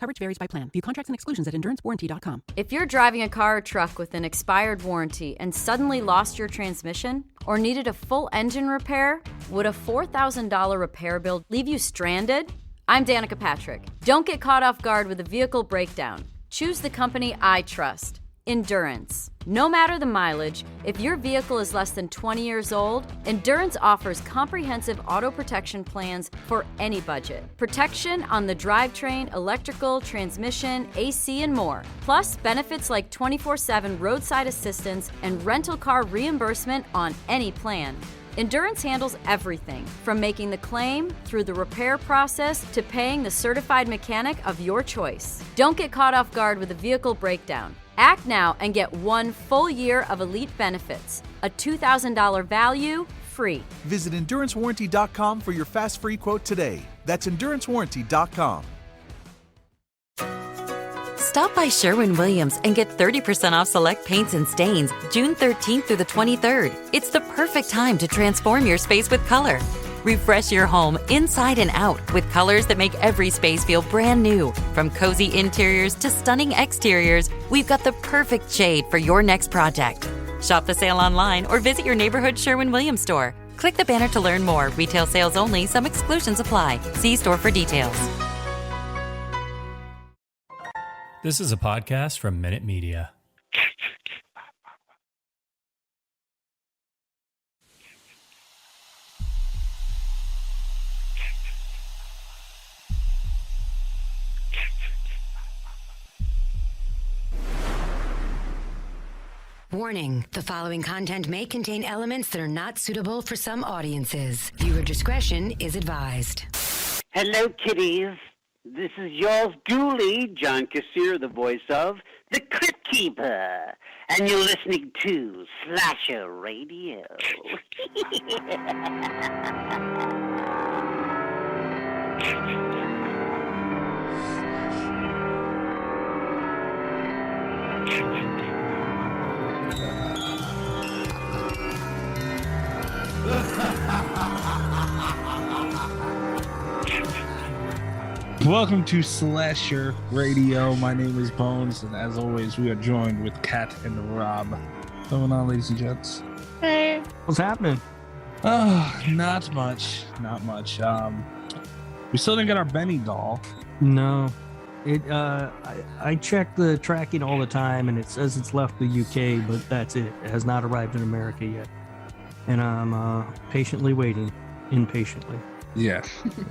Coverage varies by plan. View contracts and exclusions at endurancewarranty.com. If you're driving a car or truck with an expired warranty and suddenly lost your transmission or needed a full engine repair, would a $4,000 repair bill leave you stranded? I'm Danica Patrick. Don't get caught off guard with a vehicle breakdown. Choose the company I trust. Endurance. No matter the mileage, if your vehicle is less than 20 years old, Endurance offers comprehensive auto protection plans for any budget. Protection on the drivetrain, electrical, transmission, AC, and more. Plus, benefits like 24/7 roadside assistance and rental car reimbursement on any plan. Endurance handles everything, from making the claim, through the repair process, to paying the certified mechanic of your choice. Don't get caught off guard with a vehicle breakdown. Act now and get 1 full year of elite benefits. A $2,000 value, free. Visit EnduranceWarranty.com for your fast free quote today. That's EnduranceWarranty.com. Stop by Sherwin-Williams and get 30% off select paints and stains June 13th through the 23rd. It's the perfect time to transform your space with color. Refresh your home inside and out with colors that make every space feel brand new. From cozy interiors to stunning exteriors, we've got the perfect shade for your next project. Shop the sale online or visit your neighborhood Sherwin-Williams store. Click the banner to learn more. Retail sales only. Some exclusions apply. See store for details. This is a podcast from Minute Media. Warning, the following content may contain elements that are not suitable for some audiences. Viewer discretion is advised. Hello, kiddies. This is yours duly, John Kassir, the voice of The Crypt Keeper. And you're listening to Slasher Radio. Welcome to Slasher Radio. My name is Bones, and as always, we are joined with Kat and Rob. What's going on, ladies and gents? Hey, what's happening? Oh, not much. We still didn't get our Benny doll. No, I check the tracking all the time, and it says it's left the UK, but that's it. It has not arrived in America yet, and I'm patiently waiting, impatiently. Yeah,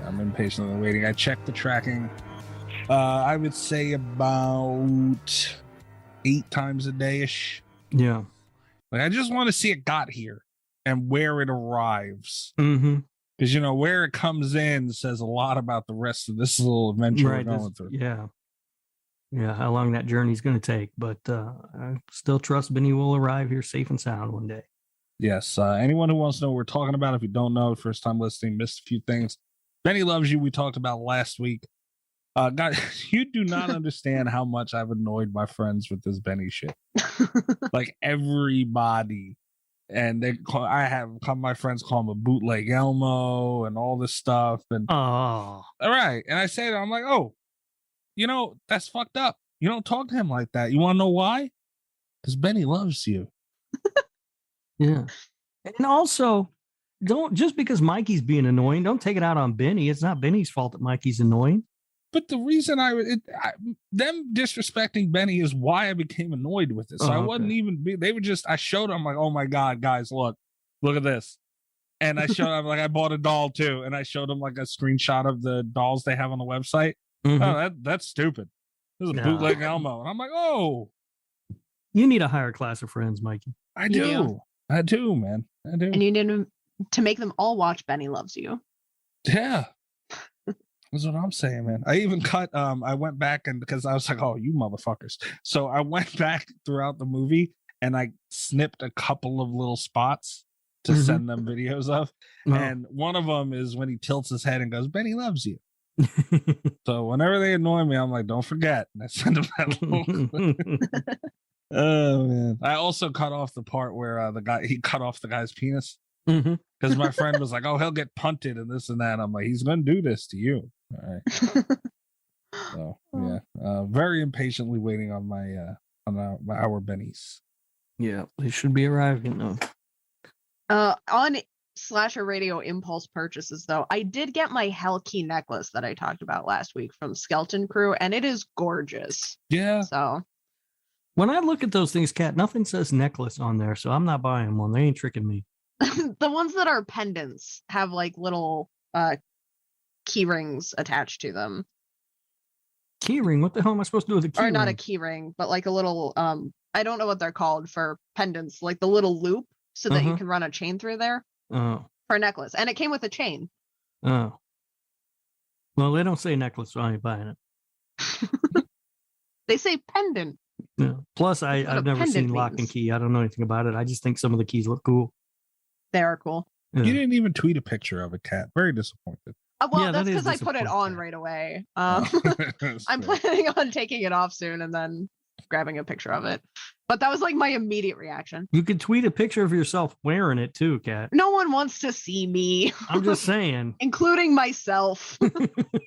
I'm impatiently waiting. I checked the tracking. I would say about 8 times a day-ish. Yeah. Like, I just want to see it got here and where it arrives. Mm-hmm. Because, you know, where it comes in says a lot about the rest of this little adventure we're going through. Yeah. Yeah, how long that journey's going to take. But I still trust Benny will arrive here safe and sound one day. Yes. Anyone who wants to know what we're talking about, if you don't know, first time listening, missed a few things. Benny Loves You, we talked about last week. God, you do not understand how much I've annoyed my friends with this Benny shit. Like everybody. And my friends call him a bootleg Elmo and all this stuff. And all right. And I say that, I'm like, oh, you know, that's fucked up. You don't talk to him like that. You want to know why? Because Benny loves you. Yeah. And also, don't just because Mikey's being annoying, don't take it out on Benny. It's not Benny's fault that Mikey's annoying. But the reason them disrespecting Benny is why I became annoyed with it. So I wasn't even, I showed them like, oh my God, guys, look at this. And I showed them like, I bought a doll too. And I showed them like a screenshot of the dolls they have on the website. Mm-hmm. Oh, that's stupid. This is a bootleg Elmo. And I'm like, oh. You need a higher class of friends, Mikey. I do. I do, man. I do. And you need to make them all watch Benny Loves You. Yeah. That's what I'm saying, man. I even cut, I went back and because I was like, oh, you motherfuckers. So I went back throughout the movie and I snipped a couple of little spots to send them videos of. Oh. And one of them is when he tilts his head and goes, Benny loves you. So whenever they annoy me, I'm like, don't forget. And I send them that little clip. Oh man! I also cut off the part where he cut off the guy's penis because my friend was like, "Oh, he'll get punted and this and that." I'm like, "He's gonna do this to you." All right. So yeah, very impatiently waiting on my our bennies. Yeah, they should be arriving though. On Slasher Radio impulse purchases, though, I did get my Hell Key necklace that I talked about last week from Skeleton Crew, and it is gorgeous. Yeah. So when I look at those things, Kat, nothing says necklace on there, so I'm not buying one. They ain't tricking me. the ones that are pendants have like little key rings attached to them. Key ring? What the hell am I supposed to do with a key ring? Or not a key ring, but like a little I don't know what they're called for pendants, like the little loop so that you can run a chain through there. Oh. For a necklace. And it came with a chain. Oh. Well, they don't say necklace, so I ain't buying it. They say pendant. Yeah. Plus, I've never seen Lock and Key. I don't know anything about it. I just think some of the keys look cool. They are cool. Yeah. You didn't even tweet a picture of it, Kat. Very disappointed. Well, yeah, that's because I put it on right away. I'm planning on taking it off soon and then grabbing a picture of it. But that was like my immediate reaction. You could tweet a picture of yourself wearing it too, Kat. No one wants to see me. I'm just saying. Including myself.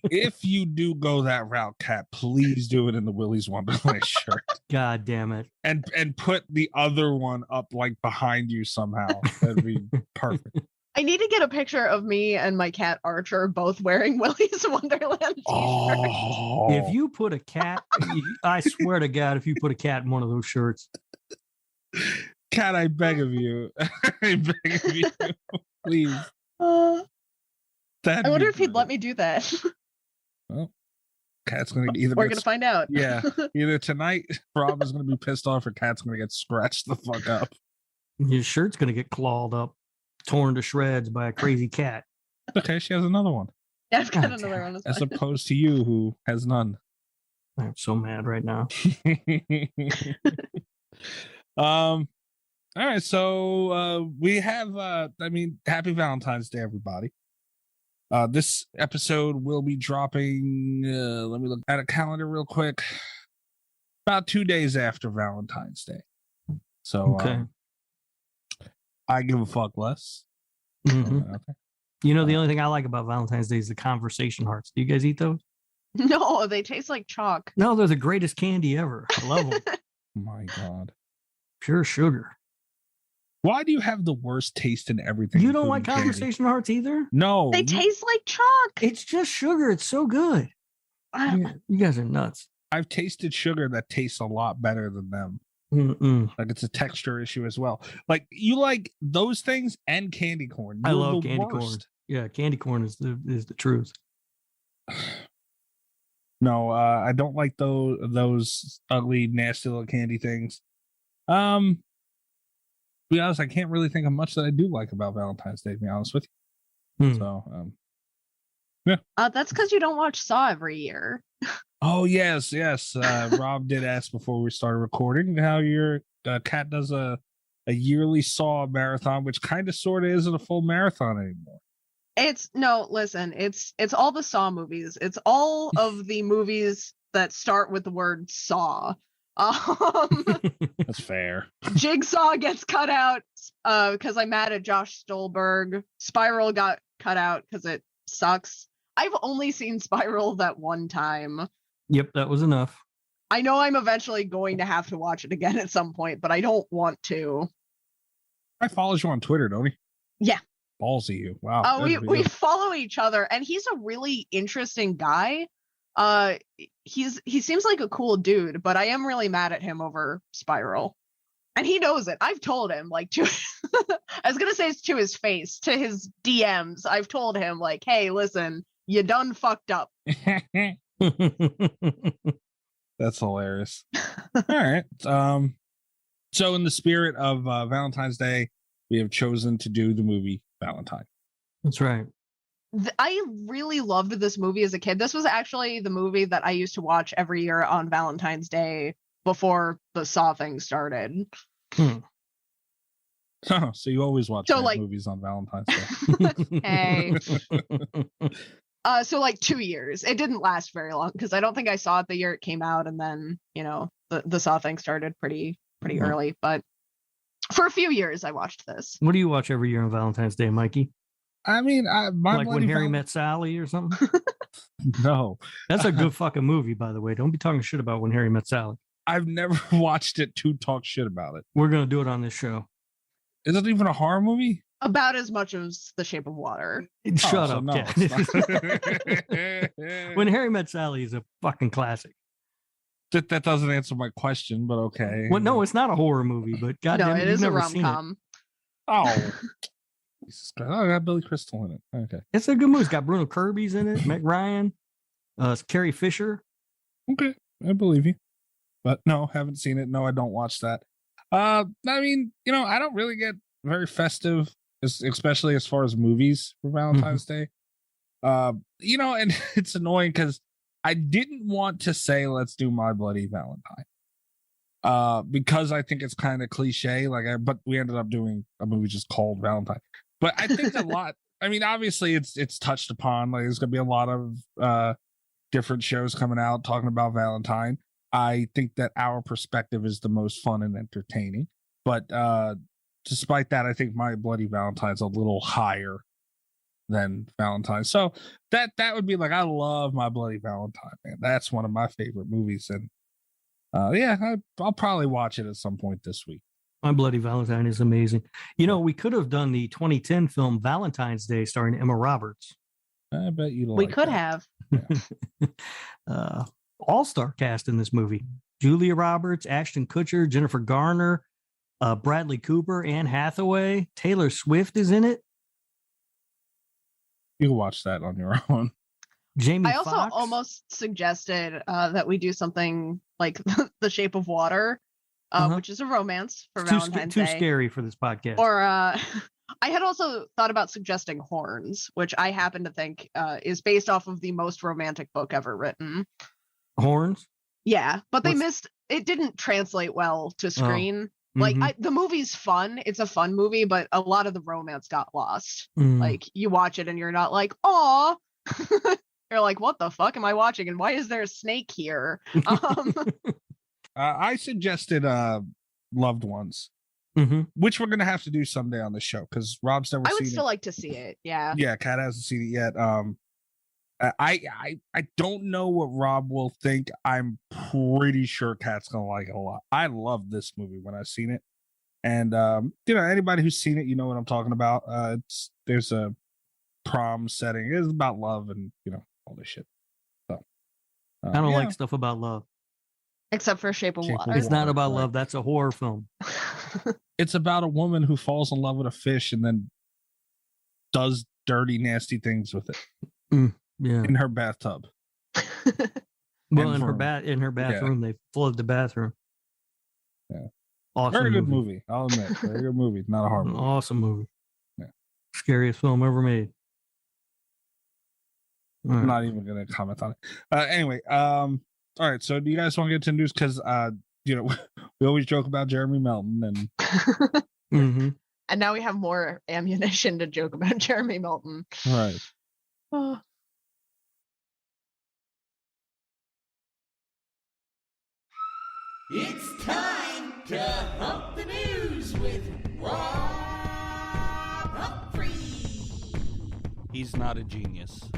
If you do go that route, Kat, please do it in the Willy's Wonderland shirt. God damn it. And put the other one up like behind you somehow. That'd be perfect. I need to get a picture of me and my cat Archer both wearing Willy's Wonderland t-shirts. Oh. If you put a cat, I swear to God, if you put a cat in one of those shirts. Kat, I beg of you. I beg of you. Please. I wonder if he'd let me do that. Well, Kat's going to either... We're going to find out. Yeah. Either tonight, Rob is going to be pissed off or Kat's going to get scratched the fuck up. Your shirt's going to get clawed up. Torn to shreds by a crazy cat. Okay, she has another one. Yeah, I've got another one. As opposed to you, who has none. I'm so mad right now. All right, so we have happy Valentine's Day, everybody. This episode will be dropping, let me look at a calendar real quick, about 2 days after Valentine's Day. So okay. I give a fuck less. Mm-hmm. Okay. You know, the only thing I like about Valentine's Day is the conversation hearts. Do you guys eat those? No, they taste like chalk. No, they're the greatest candy ever. I love them. My God. Pure sugar. Why do you have the worst taste in everything? You don't like conversation hearts either? No. They taste like chalk. It's just sugar. It's so good. You guys are nuts. I've tasted sugar that tastes a lot better than them. Mm-mm. Like it's a texture issue as well. Like you like those things and candy corn. I love candy corn. Yeah, candy corn is the truth. No, I don't like those ugly, nasty little candy things. To be honest, I can't really think of much that I do like about Valentine's Day, to be honest with you. So yeah. That's because you don't watch Saw every year. Oh yes. Rob did ask before we started recording how your cat does a yearly Saw marathon, which kind of sort of isn't a full marathon anymore. It's all the Saw movies. It's all of the movies that start with the word Saw. That's fair. Jigsaw gets cut out because I'm mad at Josh Stolberg. Spiral got cut out because it sucks. I've only seen Spiral that one time. Yep, that was enough. I know I'm eventually going to have to watch it again at some point, but I don't want to. I follow you on Twitter, don't he? Yeah. Ballsy you. Wow. We follow each other, and he's a really interesting guy. He seems like a cool dude, but I am really mad at him over Spiral. And he knows it. I've told him, like, I was gonna say it's to his face, to his DMs. I've told him, like, hey, listen, you done fucked up. That's hilarious. All right. So in the spirit of Valentine's Day, we have chosen to do the movie Valentine. That's right. I really loved this movie as a kid. This was actually the movie that I used to watch every year on Valentine's Day before the Saw thing started. Oh, so you always watch movies on Valentine's Day. Hey. So like 2 years. It didn't last very long because I don't think I saw it the year it came out, and then, you know, the Saw thing started pretty early. But for a few years I watched this. What do you watch every year on Valentine's Day, Mikey? I mean, like When Harry Met Sally or something? No. That's a good fucking movie, by the way. Don't be talking shit about When Harry Met Sally. I've never watched it to talk shit about it. We're going to do it on this show. Is it even a horror movie? About as much as The Shape of Water. Shut up, no, Ken. it's not. When Harry Met Sally is a fucking classic. That doesn't answer my question, but okay. Well, no, it's not a horror movie, but goddamn, No, it you've is a never seen it. rom-com. Oh. Jesus Christ. Oh, I got Billy Crystal in it. Okay. It's a good movie. It's got Bruno Kirby's in it, Meg Ryan, Carrie Fisher. Okay. I believe you. But no, haven't seen it. No, I don't watch that. I mean, I don't really get very festive, especially as far as movies for Valentine's Day. And it's annoying because I didn't want to say let's do My Bloody Valentine. Because I think it's kind of cliche, but we ended up doing a movie just called Valentine. But I think a lot. I mean, obviously, it's touched upon. Like, there's gonna be a lot of different shows coming out talking about Valentine. I think that our perspective is the most fun and entertaining. But despite that, I think My Bloody Valentine's a little higher than Valentine. So that would be I love My Bloody Valentine, man. That's one of my favorite movies, and I'll probably watch it at some point this week. My Bloody Valentine is amazing. We could have done the 2010 film Valentine's Day starring Emma Roberts. I bet you We could have. Yeah. All-star cast in this movie. Julia Roberts, Ashton Kutcher, Jennifer Garner, Bradley Cooper, Anne Hathaway, Taylor Swift is in it. You can watch that on your own. Jamie I also Foxx. almost suggested that we do something like The Shape of Water, which is a romance for Valentine's Day. Too scary for this podcast. Or I had also thought about suggesting Horns, which I happen to think is based off of the most romantic book ever written. Horns? Yeah, but they missed. It didn't translate well to screen. The movie's fun. It's a fun movie, but a lot of the romance got lost. You watch it and you're not like, aw. You're like, what the fuck am I watching? And why is there a snake here? I suggested Loved Ones, which we're going to have to do someday on the show because Rob's never seen it. I would still like to see it. Yeah. Yeah, Kat hasn't seen it yet. I don't know what Rob will think. I'm pretty sure Kat's going to like it a lot. I love this movie when I've seen it. And, anybody who's seen it, you know what I'm talking about. There's a prom setting. It's about love and, all this shit. So I don't like stuff about love. Except for Shape of Water. It's not about love. That's a horror film. It's about a woman who falls in love with a fish and then does dirty, nasty things with it. Yeah. In her bathtub. Well, in her bathroom, they flood the bathroom. Yeah. Awesome. Very good movie. I'll admit. Very good movie. Not a horror movie. Awesome movie. Yeah. Scariest film ever made. I'm not even going to comment on it. Anyway, all right. So, do you guys want to get to news? Because, we always joke about Jeremy Melton, and and now we have more ammunition to joke about Jeremy Melton. Right. Oh. It's time to hump the news with Rob Humphrey. He's not a genius.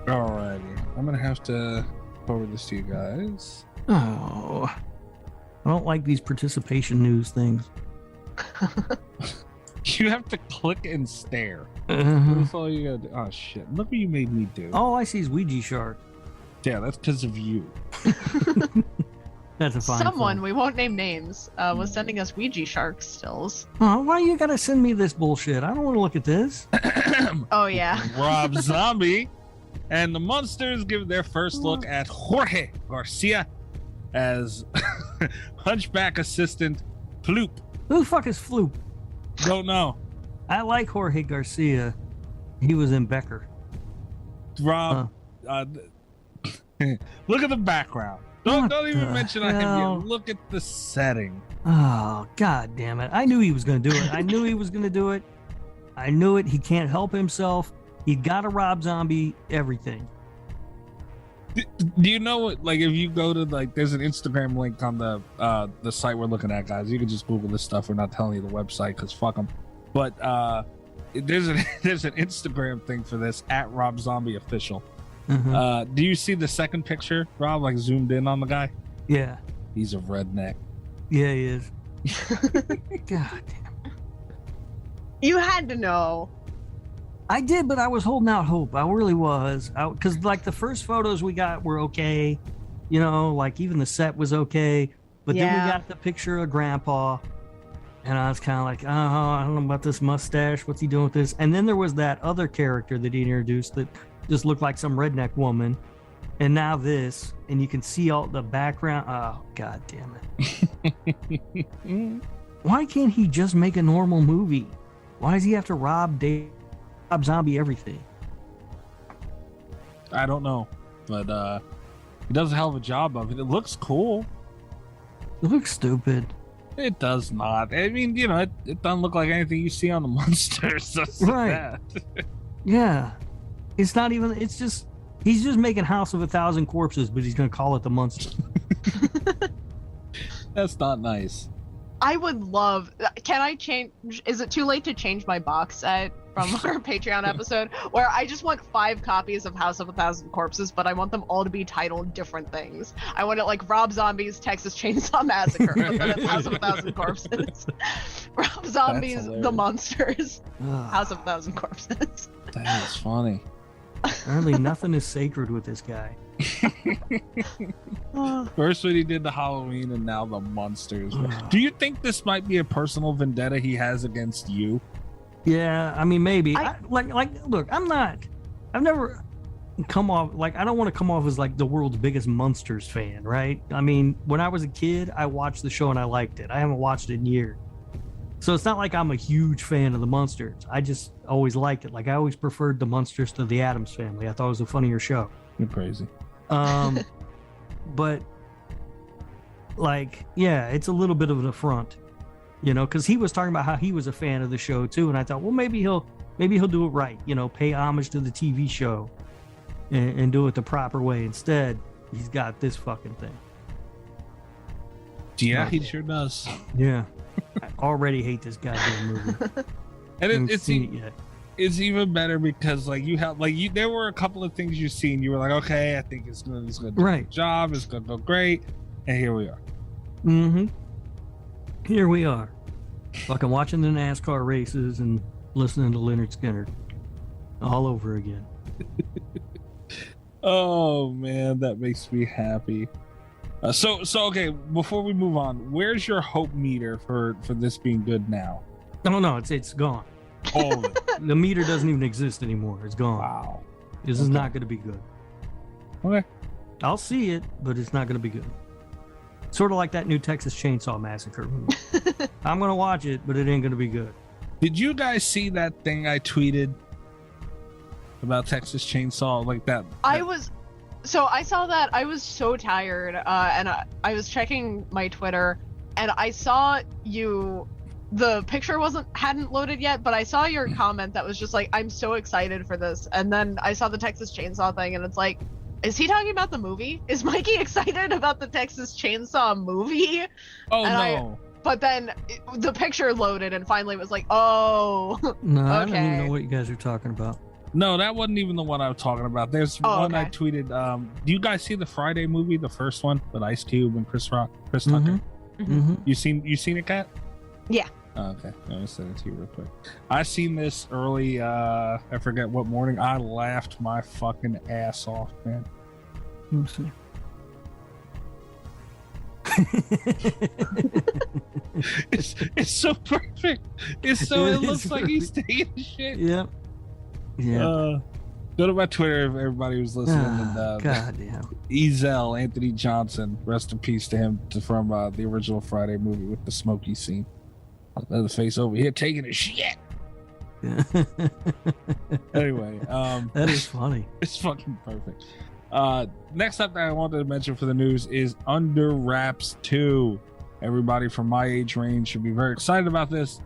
Alrighty. I'm going to have to forward this to you guys. Oh, I don't like these participation news things. You have to click and stare. That's all you gotta do. Oh shit! Look what you made me do. All I see is Ouija shark. Yeah, that's because of you. That's a fine Someone, film. we won't name names, was sending us Ouija shark stills. Oh, why you gotta send me this bullshit? I don't want to look at this. Oh yeah. Rob Zombie and the Munsters give their first look at Jorge Garcia as Hunchback assistant Floop. Who the fuck is Floop? Don't know. I like Jorge Garcia. He was in Becker. Rob, look at the background. Don't even mention him yet. Look at the setting. Oh, god damn it. I knew he was going to do it. I knew he was going to do it. I knew it. He can't help himself. He got a Rob Zombie everything. Do you know what? Like, if you go to like, there's an Instagram link on the site we're looking at, guys. You can just Google this stuff. We're not telling you the website because fuck them. But there's an Instagram thing for this at Rob Zombie Official. Do you see the second picture, Rob? Like zoomed in on the guy. Yeah. He's a redneck. Yeah, he is. God damn. You had to know. I did, but I was holding out hope. I really was. Because, like, the first photos we got were okay. You know, like, even the set was okay. But then we got the picture of Grandpa. And I was kind of like, oh, I don't know about this mustache. What's he doing with this? And then there was that other character that he introduced that just looked like some redneck woman. And now this. And you can see all the background. Oh, God damn it. Why can't he just make a normal movie? Why does he have to rob Zombie everything? I don't know, but he does a hell of a job of it. It looks cool. It looks stupid. It does not. I mean, you know, it doesn't look like anything you see on the monsters. That's right. Yeah. It's not even. It's just. He's just making House of 1,000 Corpses, but he's going to call it the Monster. That's not nice. I would love. Can I change? Is it too late to change my box set from our Patreon episode, where I just want 5 copies of House of 1,000 Corpses, but I want them all to be titled different things. I want it like Rob Zombie's Texas Chainsaw Massacre, but then it's House of 1,000 Corpses. Rob Zombie's The Monsters, House of 1,000 Corpses. That is funny. Apparently nothing is sacred with this guy. First when he did the Halloween and now the monsters. Do you think this might be a personal vendetta he has against you? Yeah, I mean, maybe. Look, I've never come off, like, I don't want to come off as like the world's biggest Monsters fan, right? I mean, when I was a kid, I watched the show and I liked it. I haven't watched it in years. So it's not like I'm a huge fan of the Monsters. I just always liked it. Like, I always preferred the Monsters to the Addams Family. I thought it was a funnier show. You're crazy. But like, yeah, it's a little bit of an affront, you know, because he was talking about how he was a fan of the show too, and I thought, well, maybe he'll do it right, you know, pay homage to the TV show and do it the proper way. Instead, he's got this fucking thing. Yeah, he sure does. Yeah. I already hate this goddamn movie. And it's even better because like there were a couple of things you've seen. You were like, okay, I think it's gonna do a good job. It's gonna go great, and here we are. Here we are, fucking watching the NASCAR races and listening to Leonard Skinner all over again. Oh man, that makes me happy. So okay, before we move on, where's your hope meter for this being good now? No, it's gone. All of it. The meter doesn't even exist anymore. It's gone. Wow. This is not going to be good. Okay. I'll see it, but it's not going to be good. Sort of like that new Texas Chainsaw Massacre movie. I'm going to watch it, but it ain't going to be good. Did you guys see that thing I tweeted about Texas Chainsaw? Like that? So I saw that. I was so tired, and I was checking my Twitter, and I saw you. The picture hadn't loaded yet, but I saw your comment that was just like, I'm so excited for this. And then I saw the Texas Chainsaw thing, and it's like, is he talking about the movie? Is Mikey excited about the Texas Chainsaw movie? Oh, no. But then the picture loaded, and finally it was like, oh, no, okay. I don't even know what you guys are talking about. No, that wasn't even the one I was talking about. There's one I tweeted. Do you guys see the Friday movie, the first one with Ice Cube and Chris Tucker? You seen it, Kat? Yeah. Okay, let me send it to you real quick. I seen this early. I forget what morning. I laughed my fucking ass off, man. Let me see. It's so perfect. It looks like he's taking shit. Yep. Yeah. Go to my Twitter if everybody was listening. God damn. Ezel, Anthony Johnson, rest in peace to him, from the original Friday movie with the smoky scene. Another face over here taking a shit. Anyway, that is funny. It's fucking perfect. Next up that I wanted to mention for the news is Under Wraps 2. Everybody from my age range should be very excited about this.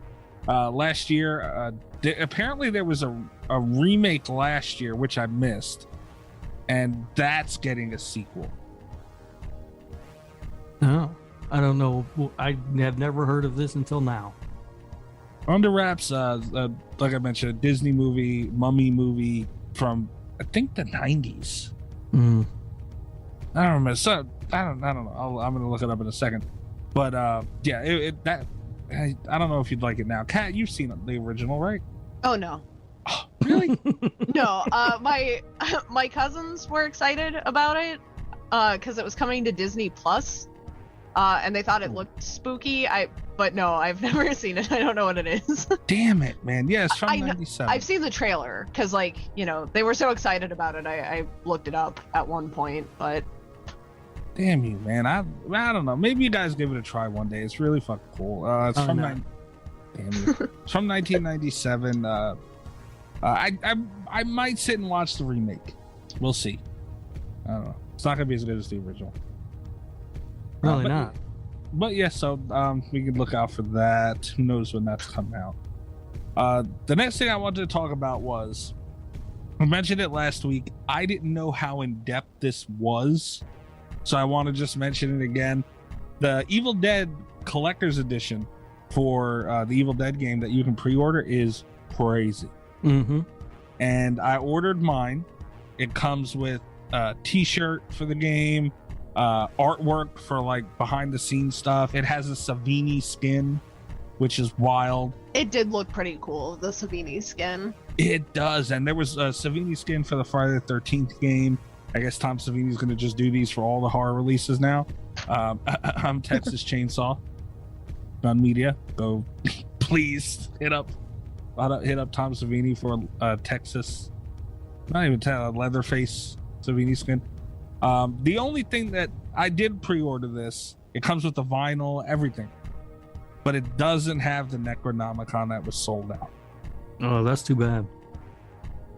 Last year, apparently there was a remake last year, which I missed. and that's getting a sequel. Oh, I don't know. I have never heard of this until now. Under wraps, like I mentioned, a Disney movie, mummy movie from I think the 90s. Mm. I don't remember. So I don't know. I'm gonna look it up in a second. But yeah, I don't know if you'd like it now. Kat, you've seen the original, right? Oh no. Oh, really? No. My cousins were excited about it because it was coming to Disney Plus, and they thought it looked spooky. But no, I've never seen it. I don't know what it is. Damn it, man. Yeah, it's from 97. I've seen the trailer because, like, they were so excited about it. I looked it up at one point, but. Damn you, man. I don't know. Maybe you guys give it a try one day. It's really fucking cool. It's from Damn you. It's from 1997. I might sit and watch the remake. We'll see. I don't know. It's not gonna be as good as the original. Really not. But yeah, so we can look out for that. Who knows when that's coming out? The next thing I wanted to talk about was, I mentioned it last week. I didn't know how in depth this was, so I want to just mention it again. The Evil Dead Collector's Edition for the Evil Dead game that you can pre-order is crazy. Mm-hmm. And I ordered mine. It comes with a t-shirt for the game, artwork for like behind the scenes stuff. It has a Savini skin, which is wild. It did look pretty cool, the Savini skin. It does. And there was a Savini skin for the Friday the 13th game. I guess Tom Savini's going to just do these for all the horror releases now. I'm Texas Chainsaw. Gun Media. Go, please hit up Tom Savini for Texas. Not even Leatherface Savini skin. The only thing that I did pre-order this, it comes with the vinyl, everything, but it doesn't have the Necronomicon that was sold out. Oh, that's too bad.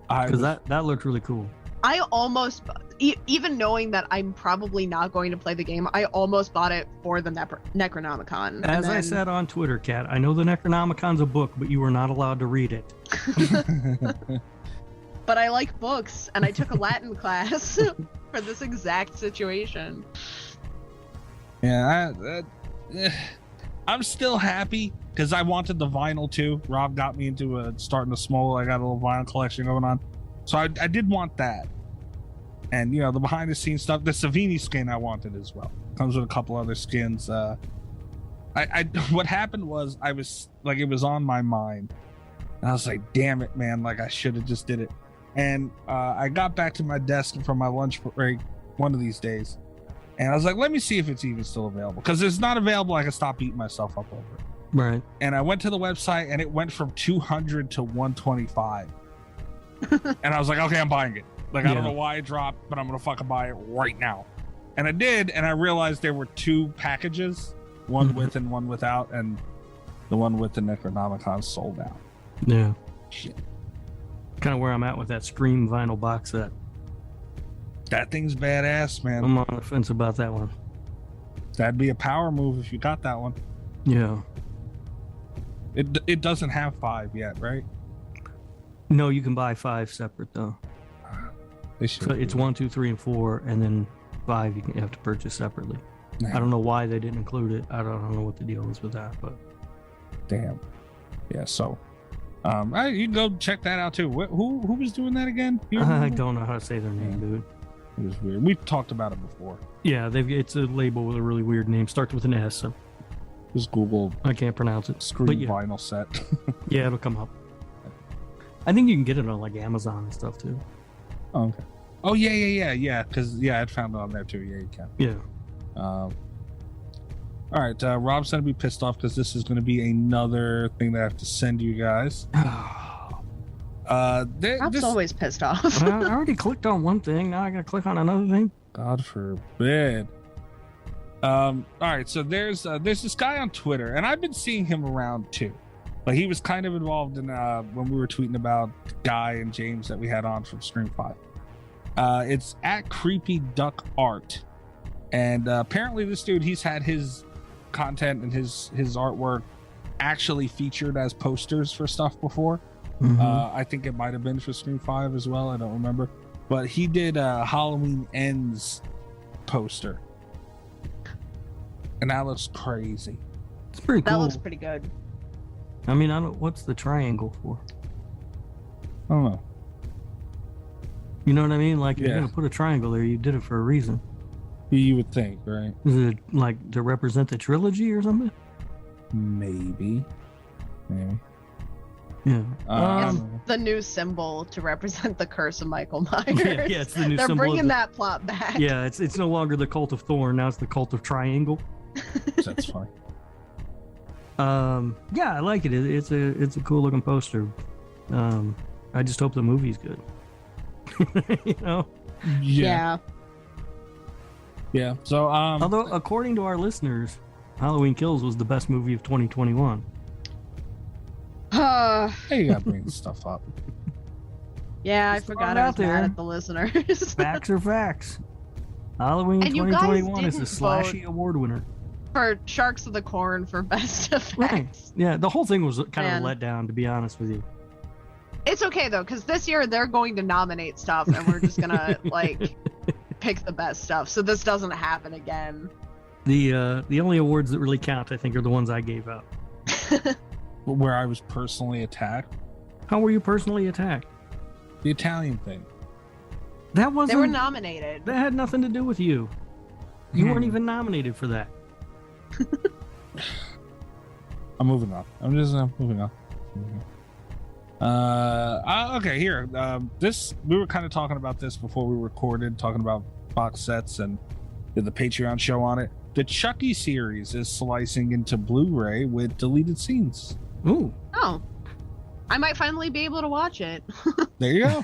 Because that looked really cool. I almost, even knowing that I'm probably not going to play the game, I almost bought it for the Necronomicon. As I said on Twitter, Kat, I know the Necronomicon's a book, but you are not allowed to read it. But I like books, and I took a Latin class for this exact situation. Yeah, I'm still happy because I wanted the vinyl too. Rob got me into starting a small. I got a little vinyl collection going on, so I did want that. And the behind the scenes stuff, the Savini skin I wanted as well. Comes with a couple other skins. What happened was I was like, it was on my mind, and I was like, damn it, man! Like I should have just did it. And I got back to my desk from my lunch break one of these days, and I was like, let me see if it's even still available. Because if it's not available, I can stop beating myself up over it. Right. And I went to the website, and it went from 200 to 125. And I was like, okay, I'm buying it. Like, I don't know why it dropped, but I'm going to fucking buy it right now. And I did, and I realized there were two packages, one with and one without, and the one with the Necronomicon sold out. Yeah. Shit. Kind of where I'm at with that Scream vinyl box set. That thing's badass, man. I'm on the fence about that one. That'd be a power move if you got that one. Yeah. It doesn't have 5 yet, right? No, you can buy 5 separate though. So it's 1, 2, 3, and 4, and then 5 you have to purchase separately. I don't know why they didn't include it. I don't know what the deal is with that, but damn. Yeah. So, you can go check that out too. Who was doing that again? I don't know how to say their name, dude. It was weird. We've talked about it before. Yeah, it's a label with a really weird name. Starts with an S. So just Google. I can't pronounce it. Scream vinyl set. Yeah, it'll come up. I think you can get it on like Amazon and stuff too. Oh, okay. Oh yeah. Because I'd found it on there too. Yeah, you can. Yeah. All right. Rob's gonna be pissed off because this is gonna be another thing that I have to send you guys. Rob's always pissed off. I already clicked on one thing. Now I gotta click on another thing. God forbid. All right. So there's this guy on Twitter, and I've been seeing him around too. Like he was kind of involved in when we were tweeting about Guy and James that we had on from Scream 5. It's at Creepy Duck Art, and apparently this dude, he's had his content and his artwork actually featured as posters for stuff before. I think it might have been for Scream 5 as well. I don't remember, but he did a Halloween Ends poster, and that looks crazy. It's pretty cool. That looks pretty good. I mean, I don't. What's the triangle for? I don't know. You know what I mean? Like, if Yeah. you're gonna put a triangle there, you did it for a reason. You would think, right? Is it like to represent the trilogy or something? Maybe. Yeah. It's the new symbol to represent the curse of Michael Myers. Yeah, it's the new They're symbol of bringing the- that plot back. Yeah, it's no longer the cult of Thorn. Now it's the cult of Triangle. That's fine. Yeah, I like it. It's a cool looking poster. I just hope the movie's good. You know. Yeah. Yeah. So, although according to our listeners, Halloween Kills was the best movie of 2021. Hey, you gotta bring stuff up. Yeah, I Just forgot throw it I out was mad there. at the listeners. Facts are facts. Halloween And you guys 2021 is a didn't Slashy Award winner. For Sharks of the Corn for best effects. Right. Yeah, the whole thing was kind of Man. a letdown, to be honest with you. It's okay though, because this year they're going to nominate stuff, and we're just gonna like pick the best stuff. So this doesn't happen again. The only awards that really count, I think, are the ones I gave out. Where I was personally attacked. How were you personally attacked? The Italian thing. That wasn't. They were nominated. That had nothing to do with you. You weren't Hmm. even nominated for that. I'm moving on. I'm just moving on. Okay, here. This we were kind of talking about this before we recorded, talking about box sets and did the Patreon show on it. The Chucky series is slicing into Blu-ray with deleted scenes. Ooh. Oh. I might finally be able to watch it. There you go.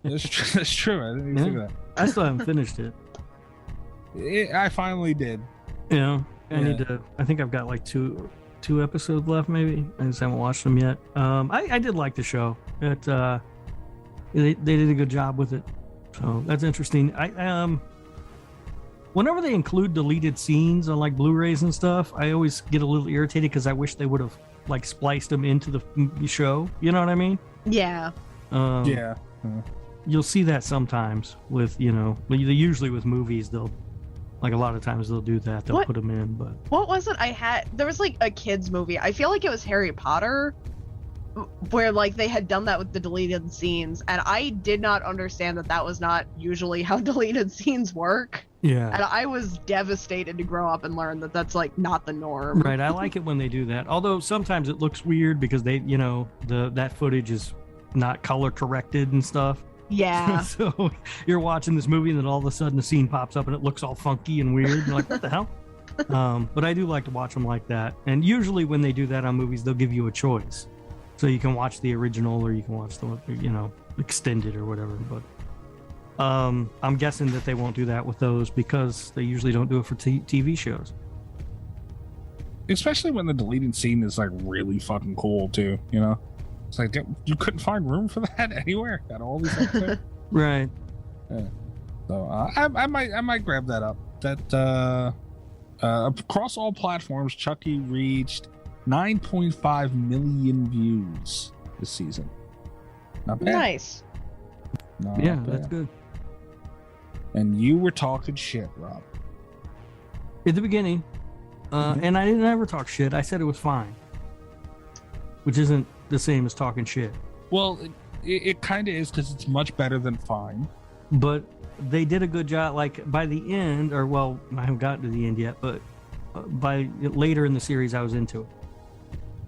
That's true. I didn't even think of that. I still haven't finished it. I finally did. You know, I Yeah. need to. I think I've got like two episodes left, maybe. I just haven't watched them yet. I did like the show. They did a good job with it, so that's interesting. Whenever they include deleted scenes on like Blu-rays and stuff, I always get a little irritated because I wish they would have like spliced them into the show. You know what I mean? Yeah. Yeah. You'll see that sometimes with, usually with movies, they'll, like a lot of times they'll do that. They'll What? put them in, but What was it I had? There was like a kids movie. I feel like it was Harry Potter, where like they had done that with the deleted scenes, and I did not understand that was not usually how deleted scenes work. yeah. And I was devastated to grow up and learn that that's like not the norm. Right. I like it when they do that. Although sometimes it looks weird because they, that footage is not color corrected and stuff. Yeah. So you're watching this movie and then all of a sudden the scene pops up and it looks all funky and weird. And you're like, what the hell? But I do like to watch them like that. And usually when they do that on movies, they'll give you a choice. So you can watch the original or you can watch the, extended or whatever. But I'm guessing that they won't do that with those because they usually don't do it for TV shows. Especially when the deleted scene is like really fucking cool too, It's like you couldn't find room for that anywhere. Got all these episodes. Right. Yeah. So I might grab that up. That across all platforms, Chucky reached 9.5 million views this season. Not bad. Nice. Not Yeah, bad. that's good. And you were talking shit, Rob. At the beginning, and I didn't ever talk shit. I said it was fine, which isn't the same as talking shit. Well, it kind of is because it's much better than fine. But they did a good job. Like by the end, or well, I haven't gotten to the end yet, but by later in the series, I was into it.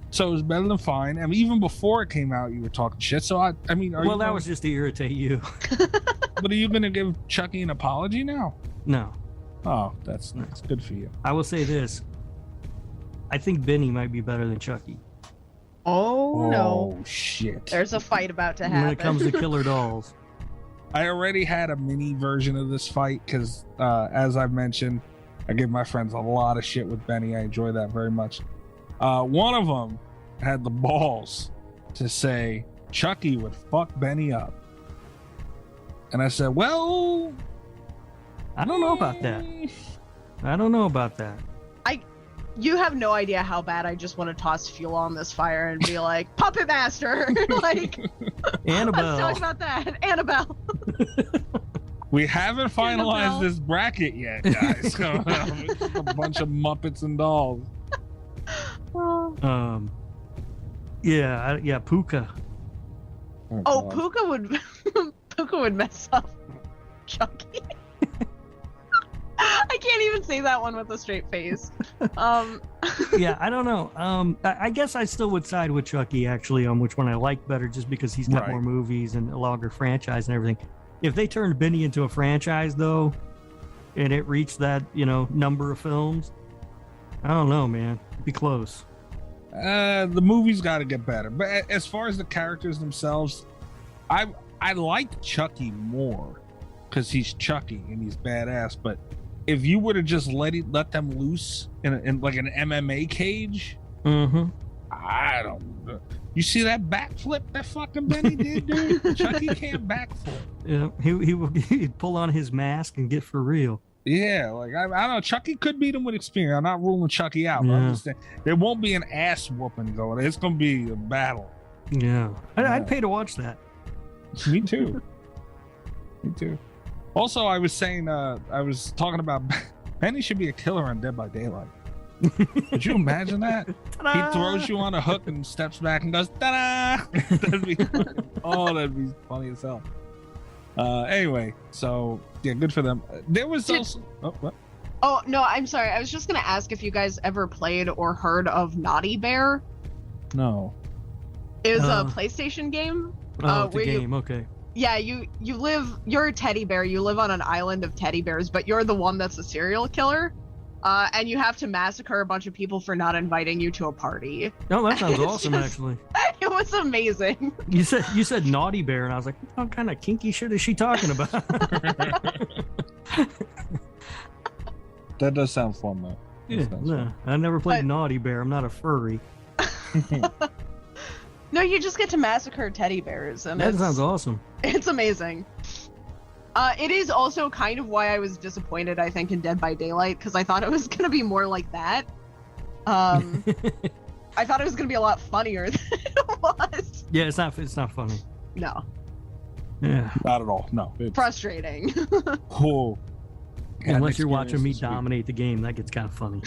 So it was better than fine. I mean, even before it came out, you were talking shit. So I mean, Well, that was just to irritate you. But are you going to give Chucky an apology now? No, Oh, that's good for you. I will say this. I think Benny might be better than Chucky Oh no. Oh shit! There's a fight about to happen. when it comes to killer dolls. I already had a mini version of this fight because, as I've mentioned, I give my friends a lot of shit with Benny. I enjoy that very much. One of them had the balls to say Chucky would fuck Benny up, and I said, "Well, I don't know about that. I don't know about that. You have no idea how bad I just want to toss fuel on this fire and be like, Puppet Master! Like, Annabelle. let's talk about that. Annabelle. We haven't finalized Annabelle. this bracket yet, guys. It's a bunch of Muppets and dolls. Yeah, Puka. Oh, God. Puka would mess up Chucky. I can't even say that one with a straight face. Yeah, I don't know. I guess I still would side with Chucky actually on which one I like better, just because he's got Right. more movies and a longer franchise and everything. If they turned Benny into a franchise though, and it reached that number of films, I don't know, man. It'd be close. The movie's got to get better. But as far as the characters themselves, I like Chucky more because he's Chucky and he's badass. But if you were to just let them loose in like an MMA cage, I don't know. You see that backflip that fucking Benny did, dude? Chucky can't backflip. Yeah, he'd pull on his mask and get for real. Yeah, like I don't know. Chucky could beat him with experience. I'm not ruling Chucky out. But I'm just saying, there won't be an ass whooping going. It's gonna be a battle. Yeah, I'd pay to watch that. Me too. Me too. Also, I was saying, I was talking about Benny should be a killer on Dead by Daylight. Could you imagine that? He throws you on a hook and steps back and goes, ta-da! That'd be funny as hell. Anyway, so yeah, good for them. There was also what? Oh no, I'm sorry. I was just gonna ask if you guys ever played or heard of Naughty Bear. No. It was a PlayStation game. It's a game. Okay. Yeah, you're a teddy bear. You live on an island of teddy bears, but you're the one that's a serial killer. And you have to massacre a bunch of people for not inviting you to a party. No, that sounds awesome, actually. It was amazing. You said Naughty Bear, and I was like, what kind of kinky shit is she talking about? That does sound fun, though. Yeah, I never played Naughty Bear. I'm not a furry. No, you just get to massacre teddy bears, and That sounds awesome. It's amazing. It is also kind of why I was disappointed, I think, in Dead by Daylight, because I thought it was going to be more like that. I thought it was going to be a lot funnier than it was. Yeah, it's not funny. No. Yeah. Not at all. No. Frustrating. Cool. Unless you're watching me dominate the game, that gets kind of funny.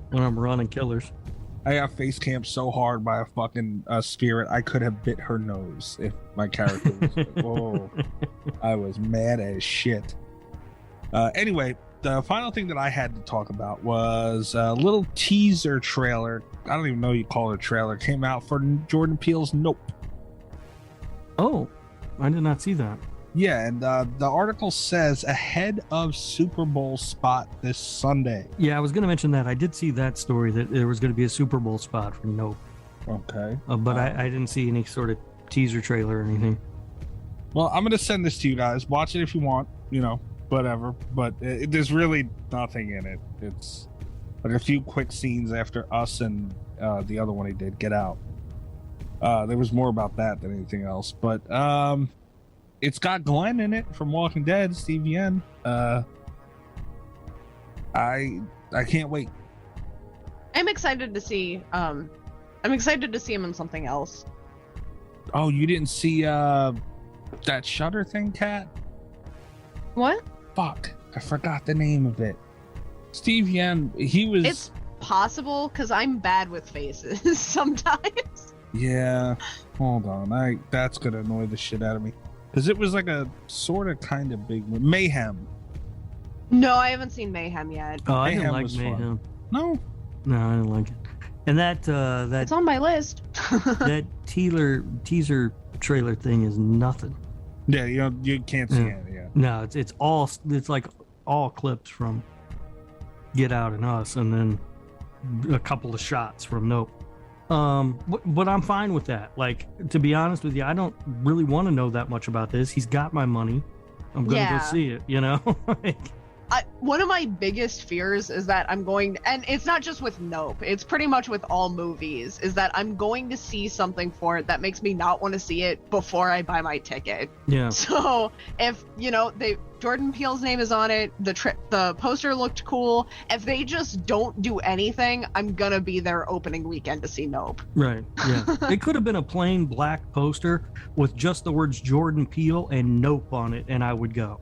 When I'm running killers. I got face camped so hard by a fucking spirit, I could have bit her nose if my character was like, whoa. I was mad as shit. Anyway, the final thing that I had to talk about was a little teaser trailer. I don't even know you call it a trailer. Came out for Jordan Peele's Nope. Oh, I did not see that. Yeah, and the article says ahead of Super Bowl spot this Sunday. Yeah, I was going to mention that. I did see that story that there was going to be a Super Bowl spot for Nope. Okay. But I didn't see any sort of teaser trailer or anything. Well, I'm going to send this to you guys. Watch it if you want, whatever. But there's really nothing in it. It's like a few quick scenes after Us and the other one he did, Get Out. There was more about that than anything else. But it's got Glenn in it from Walking Dead, Steve Yen. I can't wait. I'm excited to see him in something else. Oh, you didn't see that Shutter thing, Kat? What? Fuck, I forgot the name of it. Steve Yen, he was... It's possible, because I'm bad with faces sometimes. Yeah, hold on. That's gonna annoy the shit out of me. Because it was like a sort of kind of big one. Mayhem. No, I haven't seen Mayhem yet. Oh, I didn't like was Mayhem. fun. No, I didn't like it. And that It's on my list. that teaser trailer thing is nothing. Yeah, you can't see it. Yeah. No, it's like all clips from Get Out and Us, and then a couple of shots from Nope. But I'm fine with that. Like, to be honest with you, I don't really want to know that much about this. He's got my money. I'm gonna go see it. one of my biggest fears is that I'm going, and it's not just with Nope, it's pretty much with all movies, is that I'm going to see something for it that makes me not want to see it before I buy my ticket. Yeah. So if, Jordan Peele's name is on it, the poster looked cool. If they just don't do anything, I'm gonna be there opening weekend to see Nope. Right. Yeah. It could have been a plain black poster with just the words Jordan Peele and Nope on it, and I would go.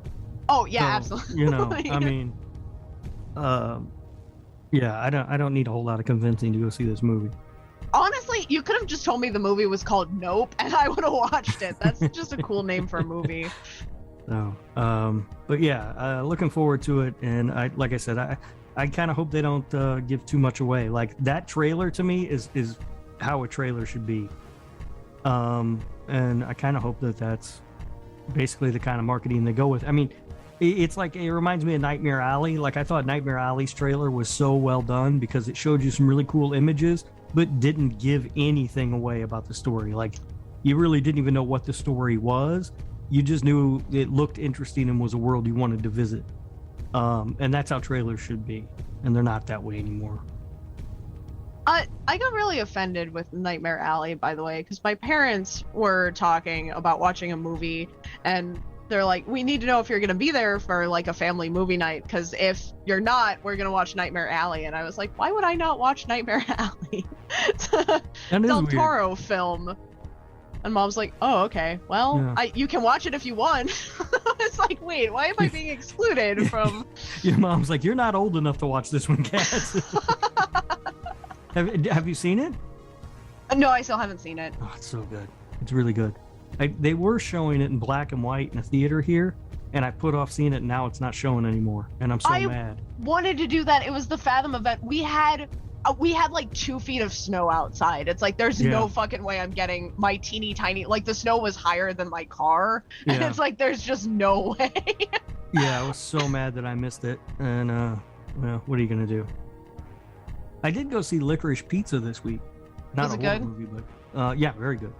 Oh yeah, absolutely. I mean, yeah, I don't need a whole lot of convincing to go see this movie. Honestly, you could have just told me the movie was called Nope, and I would have watched it. That's just a cool name for a movie. So, but yeah, looking forward to it. And like I said, I kind of hope they don't give too much away. Like that trailer to me is how a trailer should be. And I kind of hope that that's basically the kind of marketing they go with. I mean, it's like, it reminds me of Nightmare Alley. Like I thought Nightmare Alley's trailer was so well done because it showed you some really cool images, but didn't give anything away about the story. Like you really didn't even know what the story was. You just knew it looked interesting and was a world you wanted to visit. And that's how trailers should be. And they're not that way anymore. I got really offended with Nightmare Alley, by the way, because my parents were talking about watching a movie, and they're like, we need to know if you're going to be there for like a family movie night, because if you're not, we're going to watch Nightmare Alley. And I was like, why would I not watch Nightmare Alley? It's a Del Toro film. And Mom's like, oh, okay, well, yeah. You can watch it if you want. It's like, wait, why am I being excluded from... Your mom's like, you're not old enough to watch this one, Kat. Have you seen it? No, I still haven't seen it. Oh, it's so good. It's really good. They were showing it in black and white in a theater here, and I put off seeing it, and now it's not showing anymore, and I'm so mad. I wanted to do that. It was the Fathom event. We had like 2 feet of snow outside. It's like, there's no fucking way I'm getting my teeny tiny, like the snow was higher than my car, and it's like, there's just no way. Yeah, I was so mad that I missed it, and well, what are you gonna do? I did go see Licorice Pizza this week. Not a horror movie, but yeah, very good.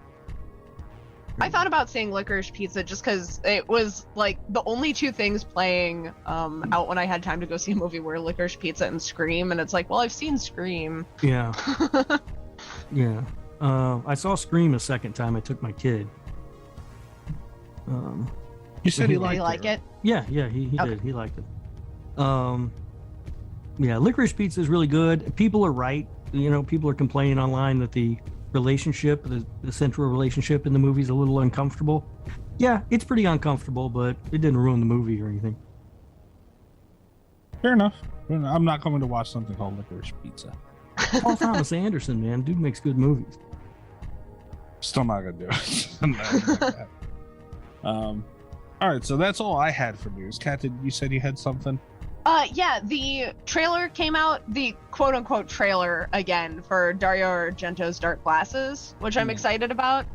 I thought about seeing Licorice Pizza just because it was like the only 2 things playing out when I had time to go see a movie were Licorice Pizza and Scream, and it's like, well, I've seen Scream. Yeah. Yeah. I saw Scream a second time. I took my kid. You said he liked it. Did he like it? Yeah, he did. He liked it. Yeah, Licorice Pizza is really good. People are right. People are complaining online that the relationship, the central relationship in the movie is a little uncomfortable. Yeah, it's pretty uncomfortable, but it didn't ruin the movie or anything. Fair enough. I'm not coming to watch something called Licorice Pizza. Paul Thomas Anderson, man. Dude makes good movies. Still not gonna do it. All right, so that's all I had for news. Kat, you said you had something? Yeah, the trailer came out, the quote-unquote trailer again for Dario Argento's Dark Glasses, which I'm excited about.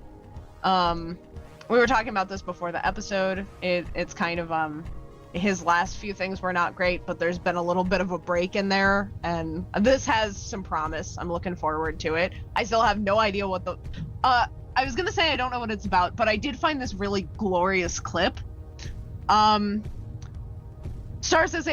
We were talking about this before the episode. It's kind of his last few things were not great, but there's been a little bit of a break in there, and this has some promise. I'm looking forward to it. I still have no idea what the I was gonna say I don't know what it's about, but I did find this really glorious clip. Stars as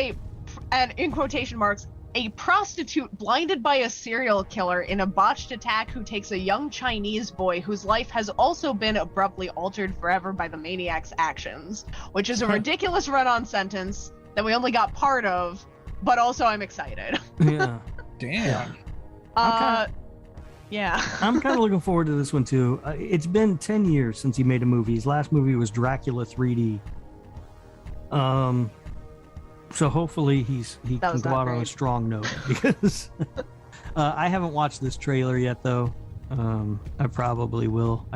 and in quotation marks, a prostitute blinded by a serial killer in a botched attack who takes a young Chinese boy whose life has also been abruptly altered forever by the maniac's actions, which is a ridiculous run-on sentence that we only got part of, but also I'm excited. Yeah. Damn. Yeah. I'm kind of looking forward to this one too. It's been 10 years since he made a movie. His last movie was Dracula 3D. So hopefully he can go out on a strong note, because I haven't watched this trailer yet though. I probably will.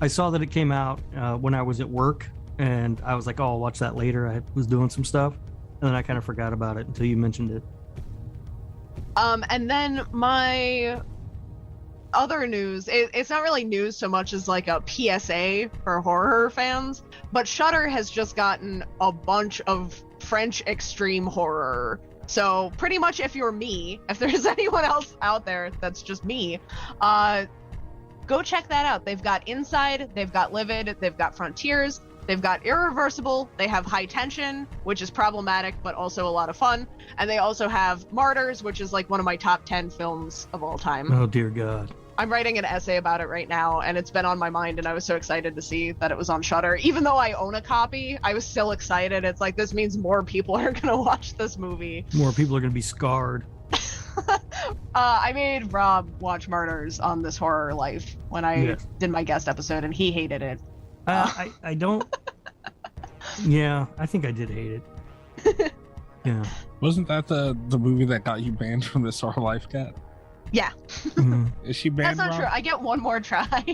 I saw that it came out when I was at work, and I was like, oh, I'll watch that later. I was doing some stuff, and then I kind of forgot about it until you mentioned it. And then my other news, it's not really news so much as like a PSA for horror fans, but Shudder has just gotten a bunch of French extreme horror. So pretty much if you're me, if there's anyone else out there that's just me, go check that out. They've got Inside, they've got Livid, they've got Frontiers. They've got Irreversible, they have High Tension, which is problematic but also a lot of fun, and they also have Martyrs, which is like one of my top 10 films of all time. Oh dear God. I'm writing an essay about it right now, and it's been on my mind, and I was so excited to see that it was on Shudder. Even though I own a copy, I was still excited. It's like, this means more people are going to watch this movie. More people are going to be scarred. I made Rob watch Martyrs on This Horror Life when I did my guest episode, and he hated it. I don't... Yeah, I think I did hate it. Yeah. Wasn't that the movie that got you banned from This Horror Life, Cat? Yeah. Mm-hmm. Is she banned? That's not true. I get one more try.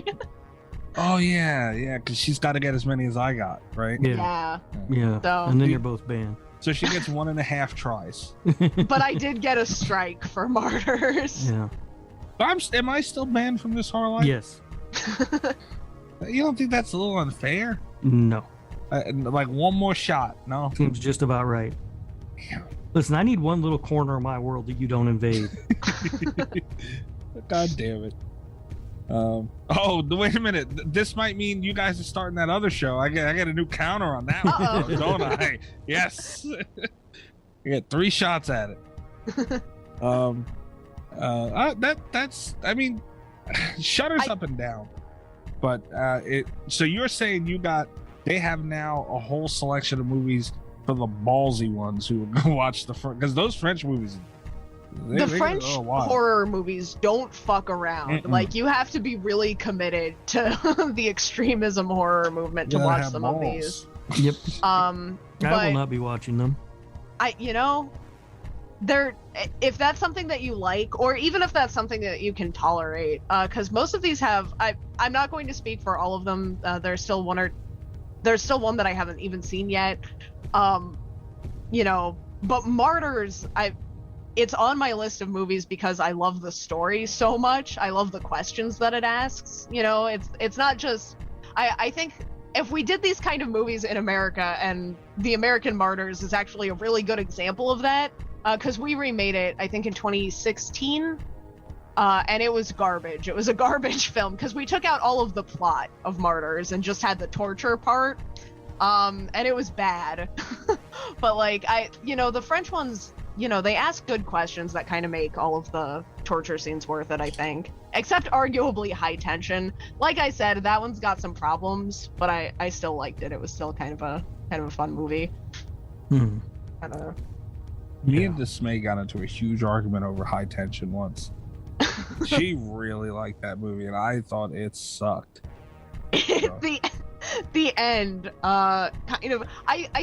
Oh yeah, because she's got to get as many as I got, right? Yeah. So, and then you're both banned. So she gets 1.5 tries. But I did get a strike for Martyrs. Yeah. Am I still banned from This Horror Life? Yes. You don't think that's a little unfair? No. Like one more shot, no? Seems just about right. Damn. Listen, I need one little corner of my world that you don't invade. God damn it. Wait a minute. This might mean you guys are starting that other show. I get a new counter on that one, don't I? Yes. I get 3 shots at it. That's I mean, Shudder's up and down. But so you're saying they have now a whole selection of movies for the ballsy ones who will go watch because those French movies. The French horror movies don't fuck around. Like, you have to be really committed to the extremism horror movement to watch some of these. Yep. I will but not be watching them. If that's something that you like, or even if that's something that you can tolerate, because most of these have, I'm not going to speak for all of them. There's still one that I haven't even seen yet. But Martyrs, it's on my list of movies because I love the story so much. I love the questions that it asks. It's not just, I think if we did these kind of movies in America, and The American Martyrs is actually a really good example of that, because we remade it, I think in 2016, and it was garbage. It was a garbage film because we took out all of the plot of Martyrs and just had the torture part, and it was bad. But the French ones, they ask good questions that kind of make all of the torture scenes worth it, I think. Except arguably High Tension. Like I said, that one's got some problems, but I still liked it. It was still kind of a fun movie. I don't know. Me and Dismay got into a huge argument over High Tension once. She really liked that movie, and I thought it sucked. The end, I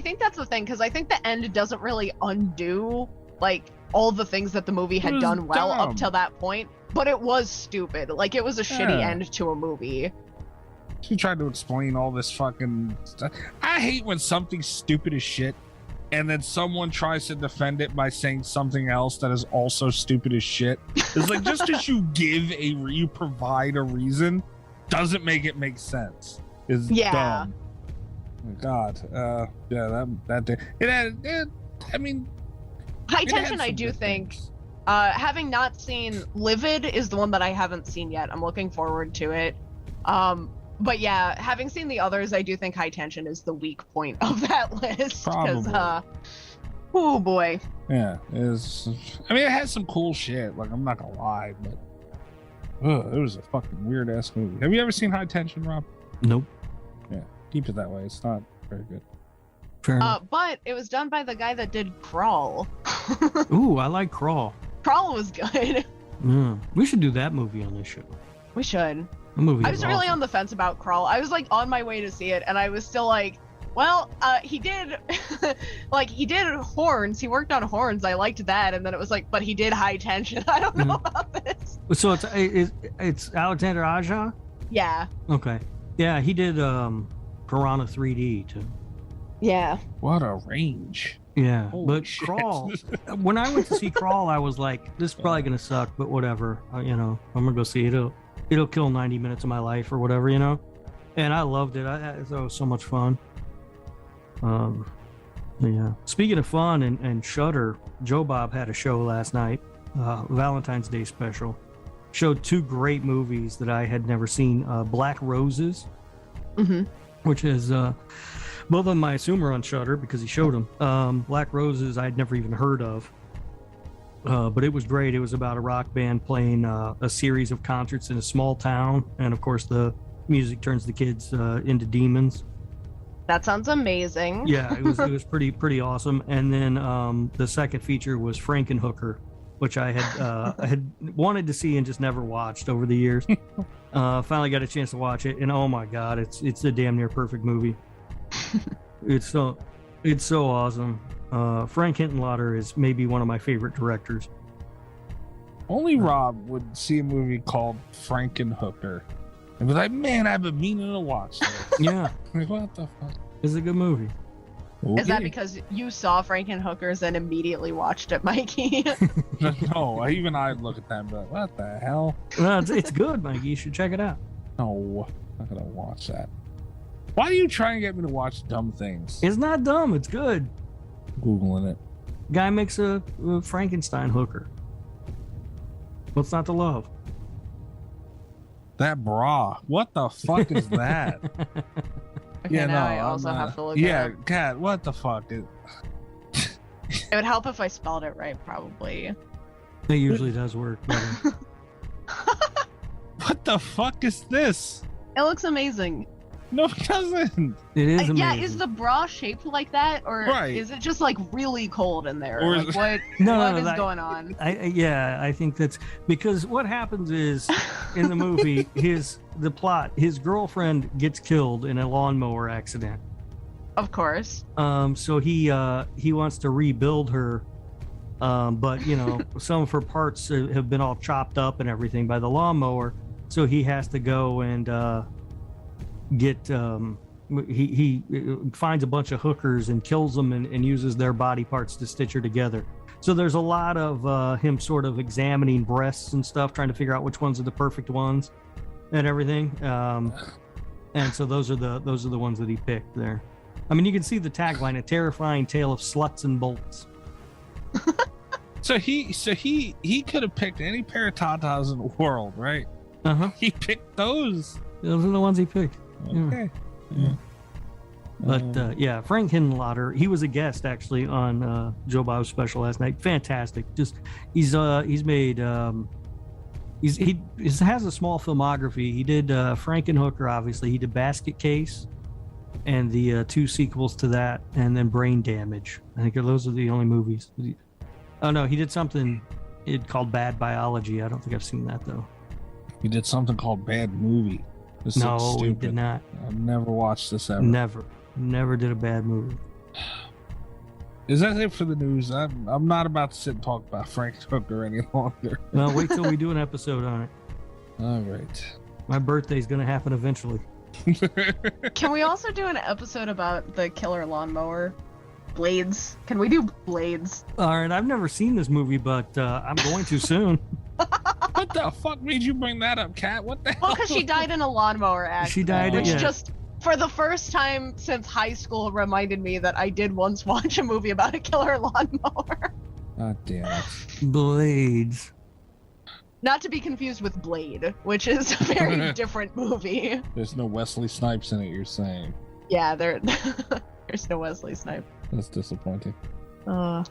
think that's the thing, because I think the end doesn't really undo all the things that the movie had done well up till that point, but it was stupid. It was a shitty end to a movie. She tried to explain all this fucking stuff. I hate when something's stupid as shit and then someone tries to defend it by saying something else that is also stupid as shit. It's like, just because you provide a reason doesn't make it make sense. Is dumb. God, High Tension, I do think, having not seen Livid is the one that I haven't seen yet. I'm looking forward to it. But yeah, having seen the others, I do think High Tension is the weak point of that list. Probably. Oh boy. Yeah, it has some cool shit. I'm not gonna lie, but it was a fucking weird ass movie. Have you ever seen High Tension, Rob? Nope. Yeah, keep it that way. It's not very good. Fair enough. But it was done by the guy that did Crawl. Ooh, I like Crawl. Crawl was good. We should do that movie on this show. We should. The movie I was really on the fence about Crawl. I was on my way to see it, and I was still he did he did horns. He worked on horns. I liked that, and then it was but he did High Tension. I don't know about this. So it's Alexander Aja? Yeah. Okay. Yeah, he did Piranha 3D too. Yeah. What a range. Yeah, Holy but shit. Crawl. When I went to see Crawl, I was like, "This is probably gonna suck," but whatever. I'm gonna go see it. It'll kill 90 minutes of my life or whatever, And I loved it. It was so much fun. Yeah. Speaking of fun and Shudder, Joe Bob had a show last night, Valentine's Day special. Showed 2 great movies that I had never seen. Black Roses which is both of them I assume are on Shudder because he showed them. Black Roses I'd never even heard of, but it was great. It was about a rock band playing a series of concerts in a small town, and of course the music turns the kids into demons. That sounds amazing. Yeah, it was pretty awesome. And then the second feature was Frankenhooker, which I had wanted to see and just never watched over the years. Finally got a chance to watch it, and oh my god, it's a damn near perfect movie. It's so awesome. Frank Hintenlotter is maybe one of my favorite directors. Only Rob would see a movie called Frankenhooker and be like, "Man, I've been meaning to watch this." Yeah, like, what the fuck? It's a good movie. Is that because you saw Frankenhookers and immediately watched it, Mikey? No, I'd look at that and be like, what the hell? No, it's good, Mikey. You should check it out. No, I'm not gonna watch that. Why do you try and get me to watch dumb things? It's not dumb. It's good. Googling it. Guy makes a Frankenstein hooker. What's not to love? That bra. What the fuck is that? Okay, yeah, now no, I also I'm not. have to look Yeah, it up. Kat, what the fuck? It would help if I spelled it right, probably. It usually does work better. What the fuck is this? It looks amazing. No, it doesn't. It is amazing. Yeah, is the bra shaped like that, or Right. is it just like really cold in there? Or Like is- what? No, what no, is that- going on? I think that's because what happens is in the movie, his girlfriend gets killed in a lawnmower accident. Of course. So he wants to rebuild her, but some of her parts have been all chopped up and everything by the lawnmower. So he has to go and get he finds a bunch of hookers and kills them and uses their body parts to stitch her together. So there's a lot of him sort of examining breasts and stuff, trying to figure out which ones are the perfect ones and everything. And so those are the ones that he picked there. I mean, you can see the tagline: "A terrifying tale of sluts and bolts." So he could have picked any pair of tatas in the world, right? Uh-huh. He picked those. Those are the ones he picked. Okay. Yeah. But yeah, Frank Hintenlotter, he was a guest actually on Joe Bob's special last night. Fantastic. Just he has a small filmography. He did Frankenhooker, obviously. He did Basket Case and the two sequels to that, and then Brain Damage. I think those are the only movies. Oh no, he did something called Bad Biology. I don't think I've seen that though. He did something called Bad Movie. This No, looks he stupid. did not. I've never watched this ever. Never did a bad movie. Is that it for the news? I'm not about to sit and talk about Frank Hooker any longer. Well, wait till we do an episode on it. All right. My birthday's gonna happen eventually. Can we also do an episode about the killer lawnmower? Blades. Can we do Blades? All right, I've never seen this movie, but I'm going to soon. What the fuck made you bring that up, Kat? What the hell? Well, because she died in a lawnmower accident. She died, which yeah. just, for the first time since high school, reminded me that I did once watch a movie about a killer lawnmower. God damn it. Blades. Not to be confused with Blade, which is a very different movie. There's no Wesley Snipes in it, you're saying. Yeah, there's no Wesley Snipes. That's disappointing. Oh,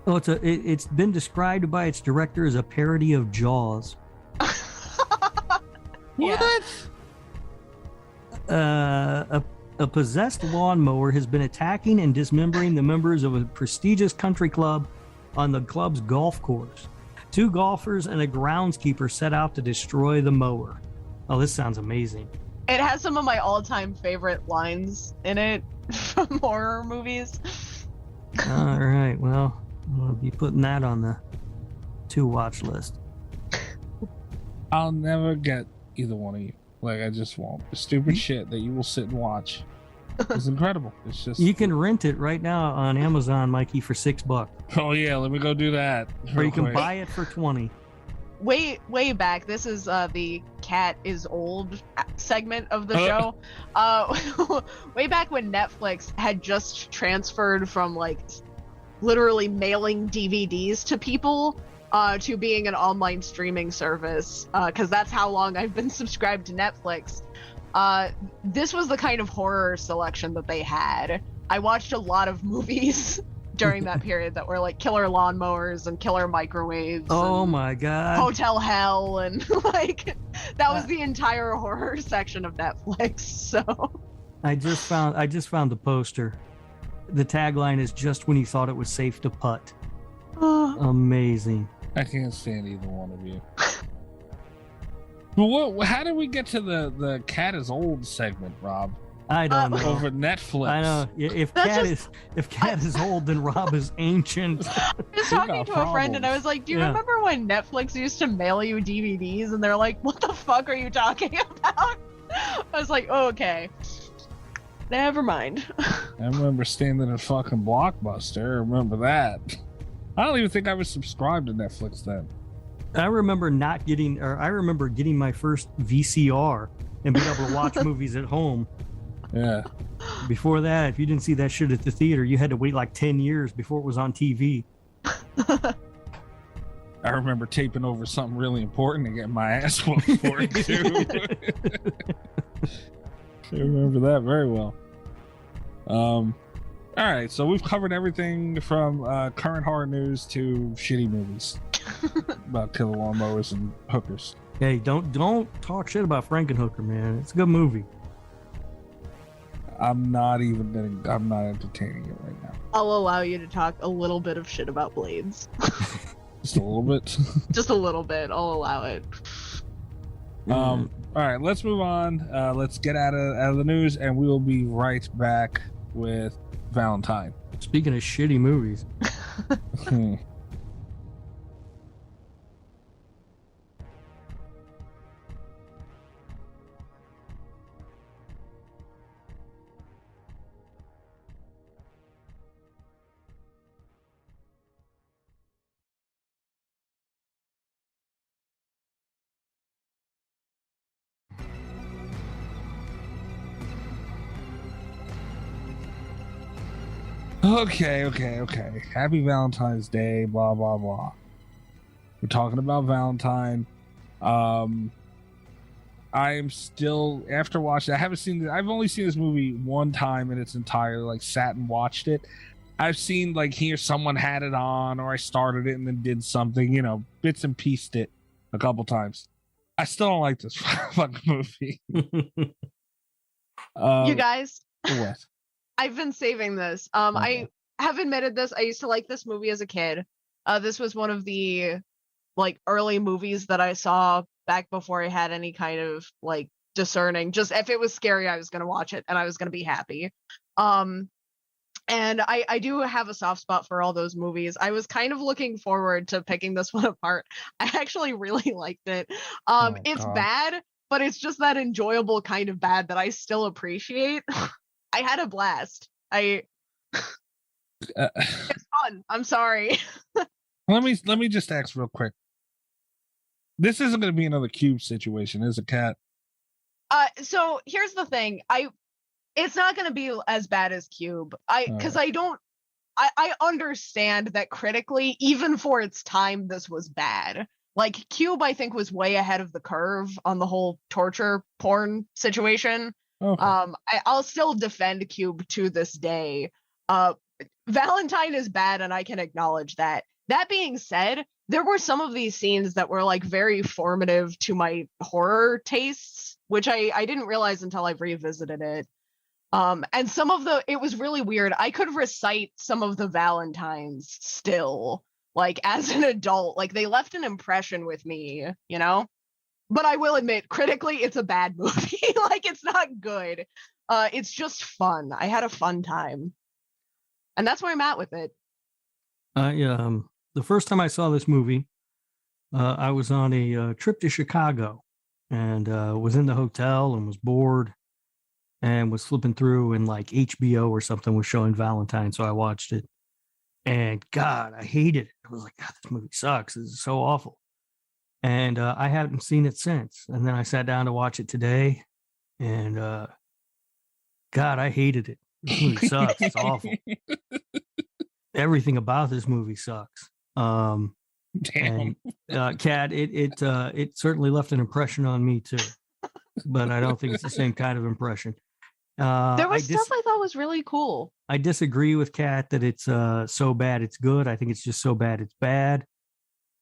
it's been described by its director as a parody of Jaws. What? A possessed lawnmower has been attacking and dismembering the members of a prestigious country club on the club's golf course. 2 golfers and a groundskeeper set out to destroy the mower. Oh, this sounds amazing. It has some of my all-time favorite lines in it from horror movies. All right, well, I'll be putting that on the to-watch list. I'll never get either one of you. Like, I just won't. The stupid shit that you will sit and watch is incredible. It's just... You can rent it right now on Amazon, Mikey, for $6. Oh, yeah, let me go do that. Or you can buy it for $20. Way back, this is the Cat is Old segment of the show. Way back when Netflix had just transferred from like literally mailing DVDs to people to being an online streaming service, because that's how long I've been subscribed to Netflix. This was the kind of horror selection that they had. I watched a lot of movies during that period that were like killer lawnmowers and killer microwaves. Oh and my god. Hotel Hell and like that was the entire horror section of Netflix. So I just found the poster. The tagline is just when you thought it was safe to putt. Amazing. I can't stand either one of you. But how did we get to the cat is old segment, Rob? I don't know. Over Netflix. I know. If cat is old, then Rob is ancient. I was talking to a friend and I was like, do you remember when Netflix used to mail you DVDs? And they're like, what the fuck are you talking about? I was like, oh, okay. Never mind. I remember standing in fucking Blockbuster. I remember that. I don't even think I was subscribed to Netflix then. I remember getting my first VCR and being able to watch movies at home. Yeah. Before that, if you didn't see that shit at the theater, you had to wait like 10 years before it was on TV. I remember taping over something really important and getting my ass whooped for it too. I remember that very well. All right, so we've covered everything from current horror news to shitty movies about killer lawnmowers and hookers. Hey, don't talk shit about Frankenhooker, man. It's a good movie. I'm not entertaining it right now. I'll allow you to talk a little bit of shit about Blades. Just a little bit. Just a little bit. I'll allow it. All right, let's move on. Let's get out of the news, and we will be right back with Valentine. Speaking of shitty movies. Okay. Happy Valentine's Day, blah, blah, blah. We're talking about Valentine. I am still, after watching, I've only seen this movie one time in its entirety, like sat and watched it. I've seen like here someone had it on, or I started it and then did something, bits and pieced it a couple times. I still don't like this fucking movie. You guys, what? I've been saving this. I have admitted this. I used to like this movie as a kid. This was one of the like early movies that I saw back before I had any kind of like discerning. Just if it was scary, I was gonna watch it and I was gonna be happy. And I do have a soft spot for all those movies. I was kind of looking forward to picking this one apart. I actually really liked it. It's bad, but it's just that enjoyable kind of bad that I still appreciate. I had a blast. It's fun. I'm sorry. Let me just ask real quick. This isn't going to be another Cube situation, is it, Kat? So here's the thing. It's not going to be as bad as Cube. I understand that critically, even for its time, this was bad. Like Cube, I think was way ahead of the curve on the whole torture porn situation. Okay. I'll still defend Cube to this day. Valentine is bad, and I can acknowledge that. That being said, there were some of these scenes that were like very formative to my horror tastes, which I didn't realize until I've revisited it. And it was really weird. I could recite some of the Valentines still, like as an adult. Like they left an impression with me, But I will admit, critically, it's a bad movie. Like, it's not good. It's just fun. I had a fun time. And that's where I'm at with it. The first time I saw this movie, I was on a trip to Chicago and was in the hotel and was bored and was flipping through and like HBO or something was showing Valentine. So I watched it. And God, I hated it. I was like, God, this movie sucks. This is so awful. And I haven't seen it since. And then I sat down to watch it today. And God, I hated it. This movie sucks. It's awful. Everything about this movie sucks. Damn. And Kat, it certainly left an impression on me too. but I don't think it's the same kind of impression. There was stuff I thought was really cool. I disagree with Kat that it's so bad it's good. I think it's just so bad it's bad.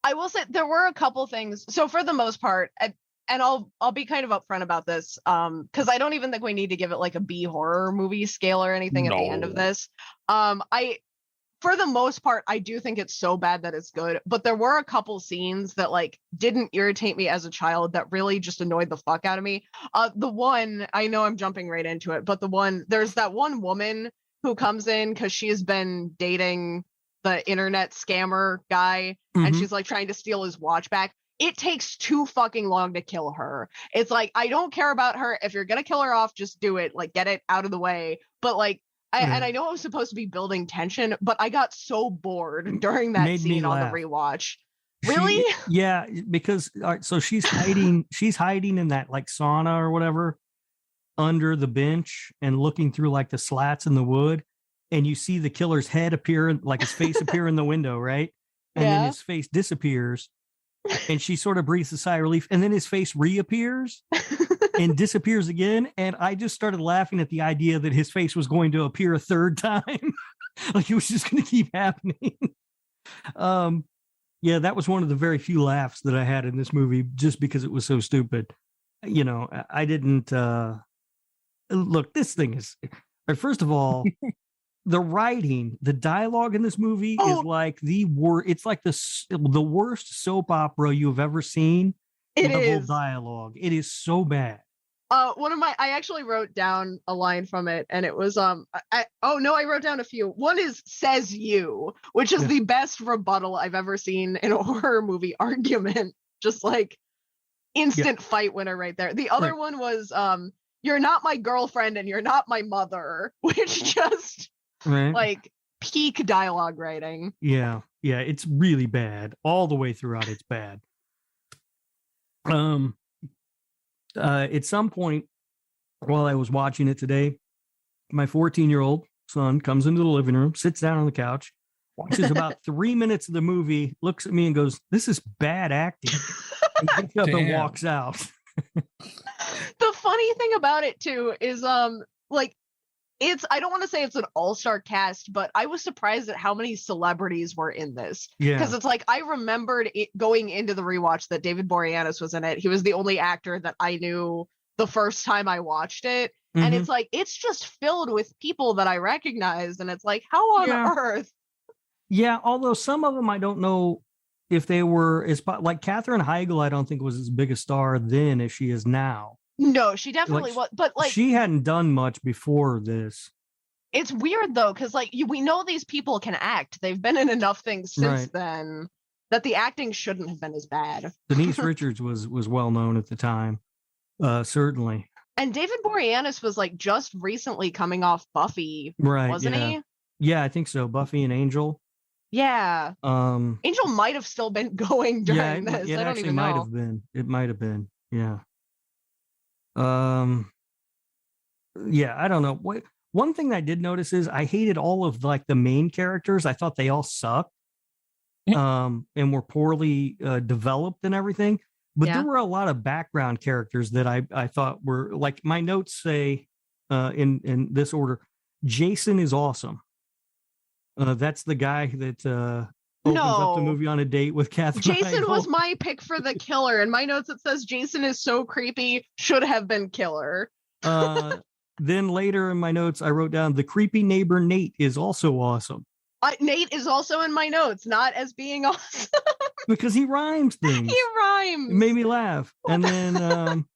I will say there were a couple things. So for the most part, and I'll be kind of upfront about this, because I don't even think we need to give it like a B horror movie scale or anything at the end of this. For the most part, I do think it's so bad that it's good, but there were a couple scenes that like didn't irritate me as a child that really just annoyed the fuck out of me. The one, I know I'm jumping right into it, but there's that one woman who comes in because she has been dating the internet scammer guy, and she's like trying to steal his watch back. It takes too fucking long to kill her. It's like, I don't care about her. If you're gonna kill her off, just do it. Like, get it out of the way. But like, and I know it was supposed to be building tension, but I got so bored during that scene on the rewatch. Really? Yeah, because so she's hiding in that like sauna or whatever under the bench and looking through like the slats in the wood, and you see the killer's head appear, like his face appear in the window, right? And then his face disappears, and she sort of breathes a sigh of relief, and then his face reappears and disappears again. And I just started laughing at the idea that his face was going to appear a third time. Like it was just going to keep happening. Yeah, that was one of the very few laughs that I had in this movie, just because it was so stupid. You know, I didn't look, this thing is, first of all, the writing, the dialogue in this movie is like it's like the worst soap opera you've ever seen. It level is dialogue. It is so bad. I actually wrote down a line from it, and it was I wrote down a few. One is "says you," which is the best rebuttal I've ever seen in a horror movie argument. Just like instant fight winner right there. The other one was "you're not my girlfriend and you're not my mother," which just like peak dialogue writing. Yeah, it's really bad all the way throughout. It's bad. At some point while I was watching it today, my 14-year-old son comes into the living room, sits down on the couch, watches about 3 minutes of the movie, looks at me and goes, "This is bad acting," and gets up and walks out. The funny thing about it too is like I don't want to say it's an all-star cast, but I was surprised at how many celebrities were in this. Yeah. Because it's like, I remembered it going into the rewatch that David Boreanaz was in it. He was the only actor that I knew the first time I watched it. Mm-hmm. And it's like, it's just filled with people that I recognized. And it's like, how on earth? Yeah, although some of them I don't know if they were, like Katherine Heigl, I don't think was as big a star then as she is now. No, she definitely was, but like she hadn't done much before this. It's weird though, because like we know these people can act. They've been in enough things since then that the acting shouldn't have been as bad. Denise Richards was well known at the time, certainly. And David Boreanaz was like just recently coming off Buffy, wasn't he? Yeah, I think so. Buffy and Angel. Yeah. Angel might have still been going during this. It I don't even know. might have been. It might have been. Yeah. I don't know. One thing I did notice is I hated all of like the main characters. I thought they all sucked, and were poorly developed and everything. But there were a lot of background characters that I thought were, like, my notes say in this order: Jason is awesome. That's the guy that opens up the movie on a date with Katherine Jason Heigl. was my pick for the killer. In my notes, it says Jason is so creepy, should have been killer. Then later in my notes, I wrote down the creepy neighbor Nate is also awesome. Nate is also in my notes, not as being awesome. Because he rhymes things. He rhymes. It made me laugh. And then,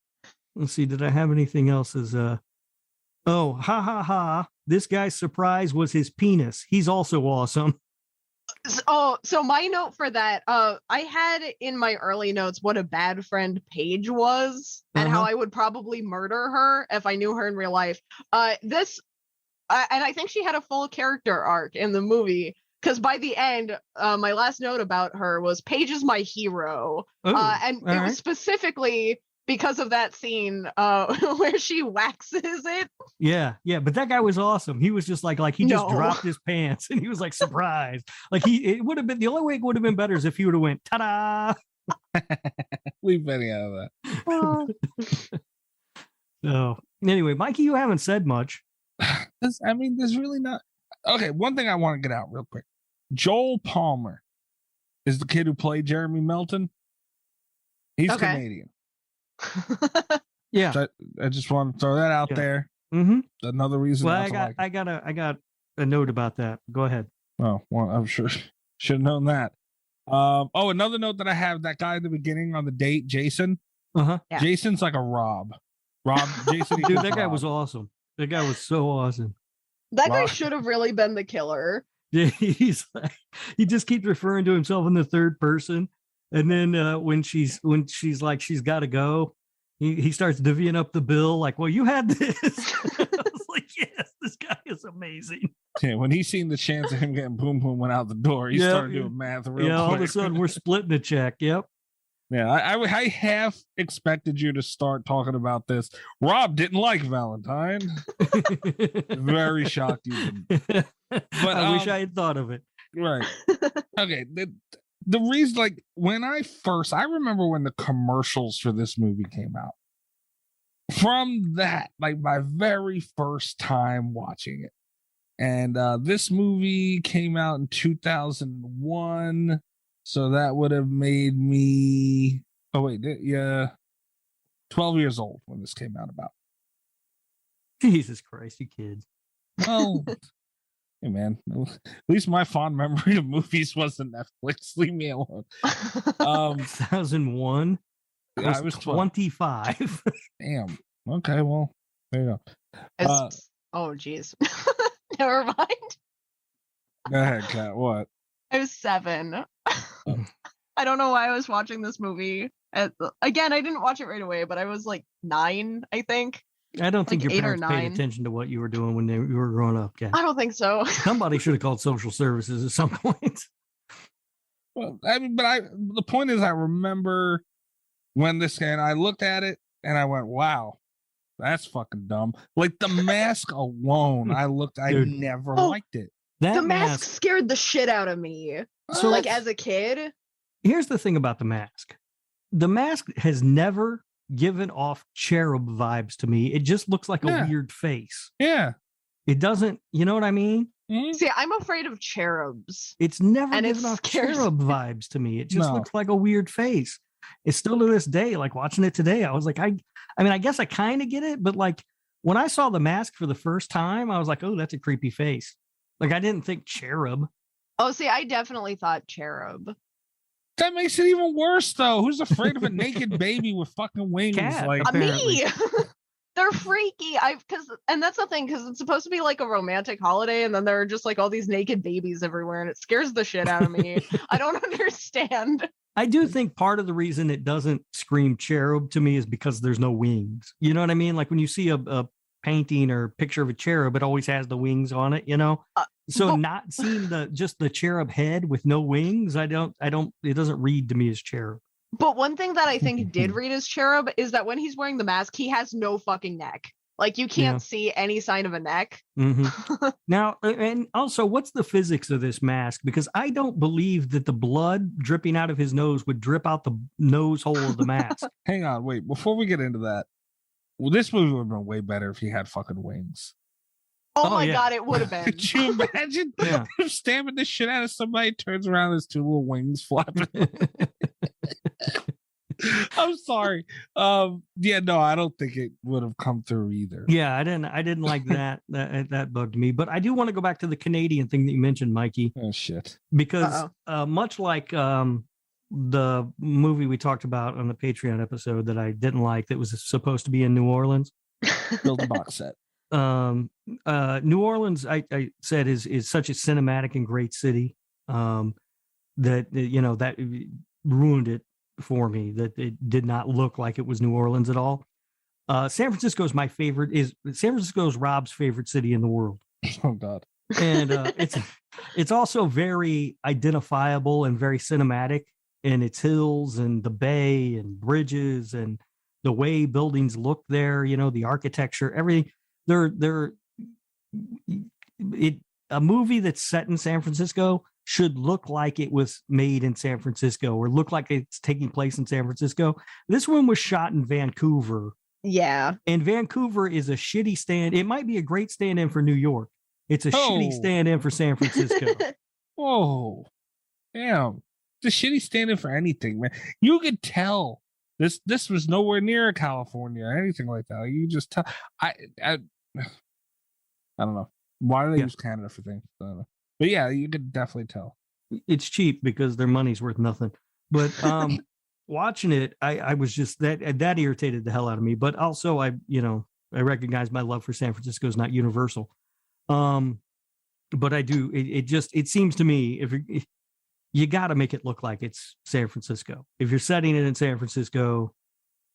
let's see, did I have anything else as oh, ha ha ha. This guy's surprise was his penis. He's also awesome. So my note for that, I had in my early notes what a bad friend Paige was and how I would probably murder her if I knew her in real life. And I think she had a full character arc in the movie, because by the end, my last note about her was Paige is my hero. And it was specifically because of that scene where she waxes it. Yeah, but that guy was awesome. He was just like he just dropped his pants and he was like surprised. Like it would have been, the only way it would have been better is if he would have went ta-da. Leave Benny out of that. So anyway, Mikey, you haven't said much. There's really not. Okay, one thing I want to get out real quick. Joel Palmer is the kid who played Jeremy Melton. He's Canadian. Yeah. So I just want to throw that out there. Mm-hmm. Another reason. Well, I got a note about that. Go ahead. Oh, well, I'm sure should have known that. Another note that I have, that guy at the beginning on the date, Jason. Yeah. Jason's like a Rob. Jason. Dude, that guy was awesome. That guy was so awesome. That guy should have really been the killer. Yeah, he's like, he just keeps referring to himself in the third person, and then when she's like she's got to go, he starts divvying up the bill. Like, well, you had this. I was like, yes, this guy is amazing. Yeah, when he seen the chance of him getting boom boom went out the door, he started doing math real quick. All of a sudden we're splitting the check. Yep. Yeah, I half expected you to start talking about this. Rob didn't like Valentine. Very shocked you didn't. But I wish I had thought of it. Right. Okay. The reason, like, when I remember when the commercials for this movie came out. From that, like, my very first time watching it. And this movie came out in 2001. So that would have made me 12 years old when this came out about. Jesus Christ, you kids. Well, hey man, at least my fond memory of movies wasn't Netflix. Leave me alone. 2001. I was 25. Damn. Okay, well, there you go. Oh, geez. Never mind. Go ahead, Kat. What? I was 7. I don't know why I was watching this movie. Again, I didn't watch it right away, but I was like 9, I think. I don't think like your parents paid attention to what you were doing when you were growing up, Kat. I don't think so. Somebody should have called social services at some point. Well, the point is, I remember when this came, I looked at it and I went, wow, that's fucking dumb. Like the mask alone, I never liked it. The mask scared the shit out of me. So, like, as a kid. Here's the thing about the mask. The mask has never given off cherub vibes to me. It just looks like a weird face. Yeah. It doesn't, you know what I mean? Mm-hmm. See, I'm afraid of cherubs. It's never given off cherub vibes to me. It just looks like a weird face. It's still to this day, like watching it today, I was like, I guess I kind of get it, but like when I saw the mask for the first time, I was like, oh, that's a creepy face. Like I didn't think cherub. Oh, see, I definitely thought cherub. That makes it even worse, though. Who's afraid of a naked baby with fucking wings? Cat, like me. They're freaky. And that's the thing, because it's supposed to be like a romantic holiday, and then there are just like all these naked babies everywhere, and it scares the shit out of me. I don't understand. I do think part of the reason it doesn't scream cherub to me is because there's no wings. You know what I mean? Like when you see a painting or picture of a cherub, it always has the wings on it, you know? So not seeing just the cherub head with no wings, it doesn't read to me as cherub. But one thing that I think did read as cherub is that when he's wearing the mask, he has no fucking neck. Like you can't see any sign of a neck. Mm-hmm. Now, and also, what's the physics of this mask? Because I don't believe that the blood dripping out of his nose would drip out the nose hole of the mask. Hang on, wait. Before we get into that, well, this movie would have been way better if he had fucking wings. Oh my God, it would have been. Could you imagine him stabbing the shit out of somebody, turns around, there's 2 little wings flapping? I'm sorry. I don't think it would have come through either. Yeah, I didn't like that. That bugged me. But I do want to go back to the Canadian thing that you mentioned, Mikey. Oh shit. Because much like the movie we talked about on the Patreon episode that I didn't like, that was supposed to be in New Orleans. Build a box set. New Orleans, I said, is such a cinematic and great city that that ruined it for me, that it did not look like it was New Orleans at all. San Francisco is my favorite. San Francisco is Rob's favorite city in the world. Oh God. And it's also very identifiable and very cinematic in its hills and the bay and bridges and the way buildings look there, the architecture, everything. A movie that's set in San Francisco should look like it was made in San Francisco or look like it's taking place in San Francisco. This one was shot in Vancouver, Yeah. And Vancouver is a shitty stand. It might be a great stand-in for New York. It's a shitty stand-in for San Francisco. Whoa. Damn. It's a shitty stand-in for anything, man. You could tell this was nowhere near California or anything like that. You just tell. I don't know. Why do they use Canada for things? I don't know. But yeah, you could definitely tell. It's cheap because their money's worth nothing. But watching it, I was just that irritated the hell out of me. But also, I recognize my love for San Francisco is not universal. But I do. It seems to me if you got to make it look like it's San Francisco. If you're setting it in San Francisco,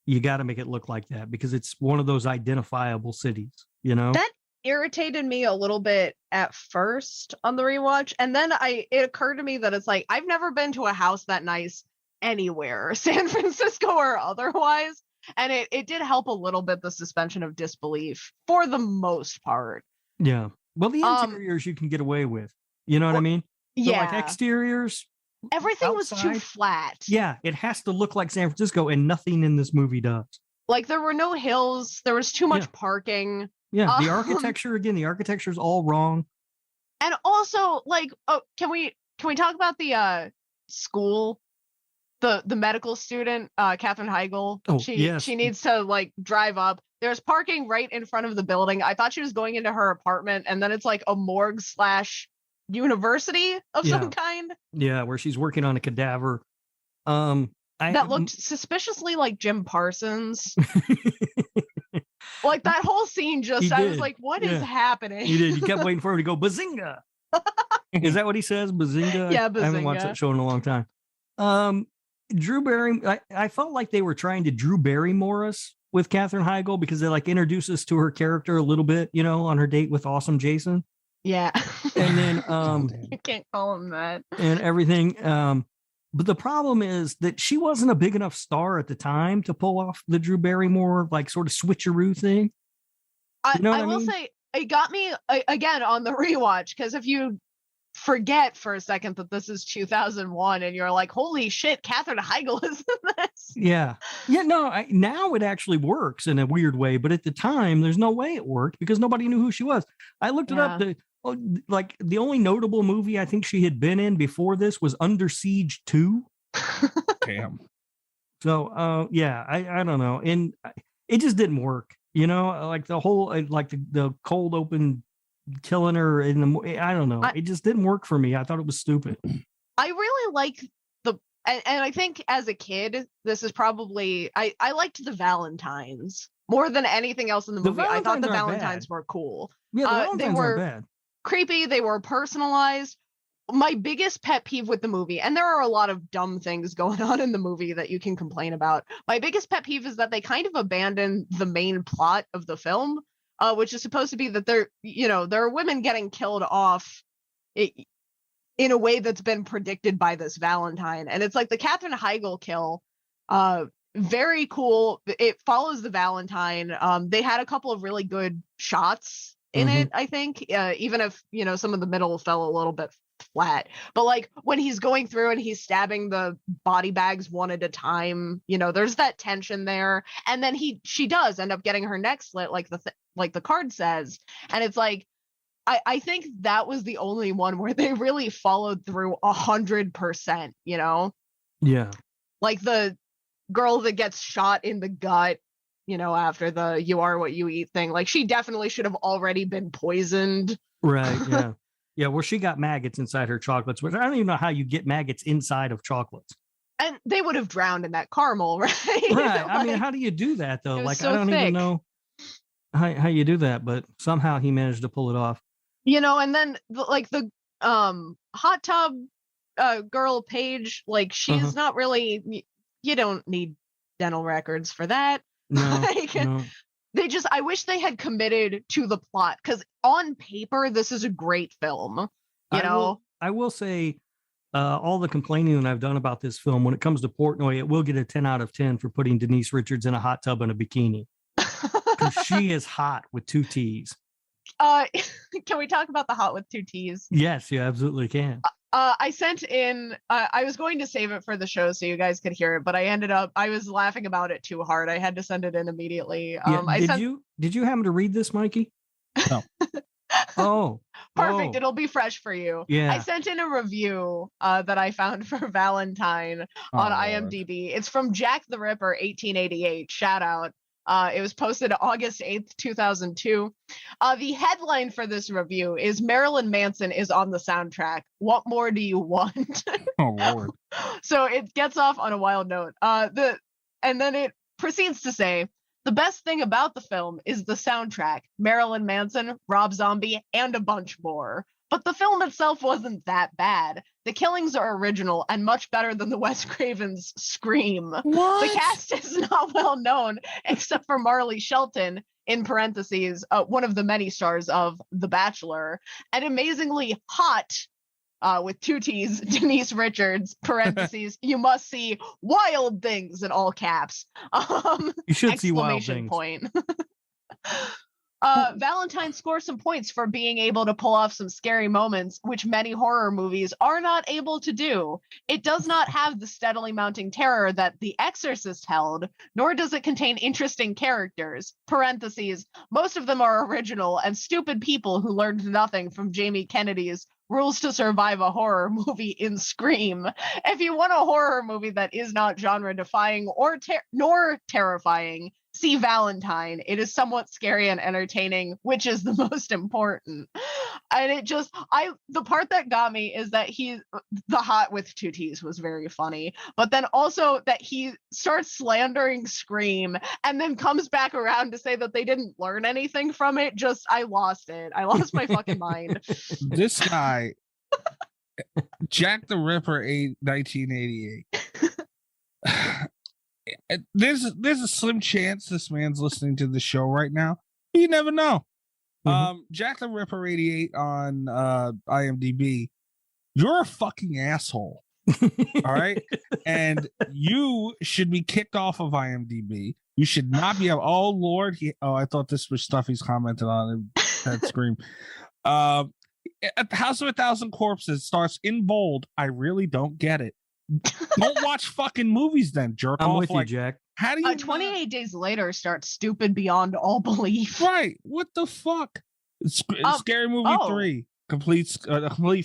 you got to make it look like that because it's one of those identifiable cities. That irritated me a little bit at first on the rewatch, and then it occurred to me that it's like I've never been to a house that nice anywhere, San Francisco or otherwise, and it did help a little bit the suspension of disbelief for the most part. Yeah, well, the interiors you can get away with, you know what I mean? So Yeah, like exteriors, everything outside, was too flat. Yeah, it has to look like San Francisco, and nothing in this movie does. Like there were no hills, there was too much parking. Yeah, the architecture is all wrong. And also, like, can we talk about the school, the medical student, Katherine Heigl? Oh, she needs to like drive up. There's parking right in front of the building. I thought she was going into her apartment, and then it's like a morgue / university of some kind. Yeah, where she's working on a cadaver. That looked suspiciously like Jim Parsons. Like that whole scene I was like, what is happening? He did. You kept waiting for him to go, Bazinga. Is that what he says? Bazinga? Yeah, Bazinga. I haven't watched that show in a long time. Drew Barrymore, I felt like they were trying to Drew Barrymore us with Katherine Heigl because they like introduced us to her character a little bit, on her date with Awesome Jason. Yeah. And then you can't call him that. And everything. But the problem is that she wasn't a big enough star at the time to pull off the Drew Barrymore like sort of switcheroo thing. I will say it got me again on the rewatch because if you forget for a second that this is 2001 and you're like, holy shit, Katherine Heigl is in this. Yeah. No, now it actually works in a weird way, but at the time there's no way it worked because nobody knew who she was. I looked it up. Like the only notable movie I think she had been in before this was Under Siege 2. Damn. So, I don't know. And it just didn't work, like the whole, like the cold open killing her in the, I don't know. It just didn't work for me. I thought it was stupid. I really like and I think as a kid, this is probably, I liked the Valentines more than anything else in the movie. I thought the Valentines were cool. Yeah, the Valentines they were bad. Creepy. They were personalized. My biggest pet peeve with the movie, and there are a lot of dumb things going on in the movie that you can complain about. My biggest pet peeve is that they kind of abandon the main plot of the film, which is supposed to be that there are women getting killed off in a way that's been predicted by this Valentine. And it's like the Katherine Heigl kill, very cool. It follows the Valentine. They had a couple of really good shots in it, I think, even if, some of the middle fell a little bit flat. But like when he's going through and he's stabbing the body bags one at a time, there's that tension there. And then she does end up getting her neck slit like the card says. And it's like, I think that was the only one where they really followed through 100%, Yeah. Like the girl that gets shot in the gut, after the you are what you eat thing, like she definitely should have already been poisoned. Right. Yeah. Yeah. Well, she got maggots inside her chocolates, which I don't even know how you get maggots inside of chocolates. And they would have drowned in that caramel, right? Right. I mean, how do you do that though? Like, so I don't thick. even know how you do that, but somehow he managed to pull it off. And then the hot tub girl Paige, like she's not really, you don't need dental records for that. No, no. I wish they had committed to the plot because on paper, this is a great film. I will say all the complaining that I've done about this film, when it comes to Portnoy, it will get a 10 out of 10 for putting Denise Richards in a hot tub and a bikini. Because she is hot with 2 T's. Can we talk about the hot with 2 T's? Yes, you absolutely can. I sent in. I was going to save it for the show so you guys could hear it, but I was laughing about it too hard. I had to send it in immediately. Did you happen to read this, Mikey? No. Oh, perfect. It'll be fresh for you. Yeah. I sent in a review that I found for Valentine on IMDb. It's from Jack the Ripper, 1888. Shout out. It was posted August 8th, 2002. The headline for this review is Marilyn Manson is on the soundtrack. What more do you want? Oh, Lord. So it gets off on a wild note. And then it proceeds to say, the best thing about the film is the soundtrack, Marilyn Manson, Rob Zombie, and a bunch more. But the film itself wasn't that bad. The killings are original and much better than the Wes Craven's Scream. What? The cast is not well known, except for Marley Shelton, in parentheses, one of the many stars of The Bachelor, and amazingly hot, with 2 T's, Denise Richards, parentheses, you must see wild things in all caps. You should see wild exclamation things. point. Valentine scores some points for being able to pull off some scary moments, which many horror movies are not able to do. It does not have the steadily mounting terror that The Exorcist held, nor does it contain interesting characters. Parentheses, most of them are original and stupid people who learned nothing from Jamie Kennedy's Rules to Survive a Horror Movie in Scream. If you want a horror movie that is not genre-defying nor terrifying, see Valentine. It is somewhat scary and entertaining, which is the most important. And the part that got me is that the hot with 2 T's was very funny, but then also that he starts slandering Scream and then comes back around to say that they didn't learn anything from it. I lost it. I lost my fucking mind. This guy, Jack the Ripper, 1988. There's a slim chance this man's listening to the show right now. You never know. Jack the Ripper 88 on IMDb. You're a fucking asshole. All right, and you should be kicked off of IMDb. You should not be. Oh Lord, I thought this was stuff he's commented on. That Scream. At the House of 1,000 Corpses starts in bold. I really don't get it. Don't watch fucking movies then, jerk off. I'm with you, Jack. How do you 28 Days Later starts stupid beyond all belief. Right. What the fuck? Scary Movie 3. Complete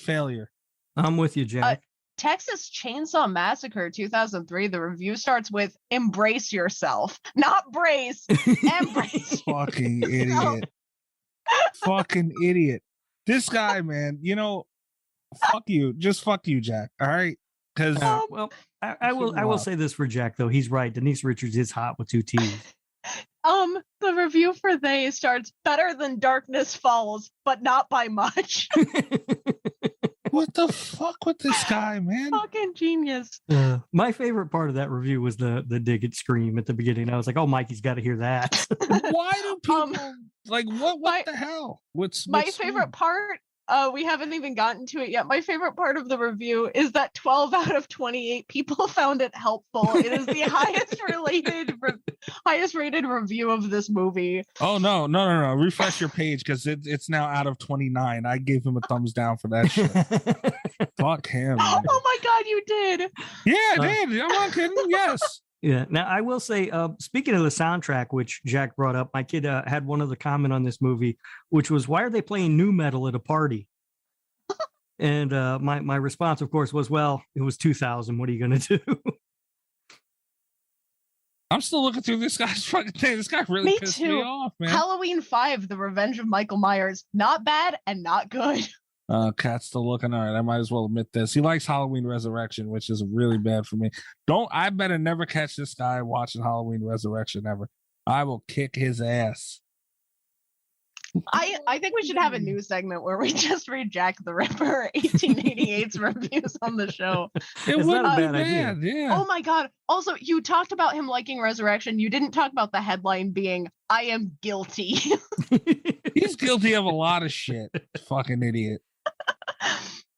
failure. I'm with you, Jack. Texas Chainsaw Massacre 2003. The review starts with embrace yourself. Not brace. Embrace. Fucking idiot. Fucking idiot. This guy, man, fuck you. Just fuck you, Jack. All right? Because I will say this for Jack though. He's right. Denise Richards is hot with 2 T's. The review for They starts better than Darkness Falls, but not by much. What the fuck with this guy, man? Fucking genius. My favorite part of that review was the dig at Scream at the beginning. I was like, oh, Mikey's got to hear that. Why do people what the hell? What's my favorite part? We haven't even gotten to it yet. My favorite part of the review is that 12 out of 28 people found it helpful. It is the highest rated review of this movie. Oh no. Refresh your page because it's now out of 29. I gave him a thumbs down for that shit. Fuck him. Man. Oh my god, you did. Yeah, I did. I'm not kidding. Yes. Yeah. Now I will say, speaking of the soundtrack, which Jack brought up, my kid had one other comment on this movie, which was, "Why are they playing nu metal at a party?" And my response, of course, was, "Well, it was 2000. What are you going to do?" I'm still looking through this guy's fucking thing. This guy really pissed me off, man. Halloween 5: The Revenge of Michael Myers, not bad and not good. Cat's still looking. All right, I might as well admit this. He likes Halloween Resurrection, which is really bad for me. I better never catch this guy watching Halloween Resurrection ever. I will kick his ass. I think we should have a new segment where we just read Jack the Ripper 1888's reviews on the show. It wasn't a bad idea. Yeah. Oh my god. Also, you talked about him liking Resurrection. You didn't talk about the headline being, "I am guilty." He's guilty of a lot of shit. Fucking idiot.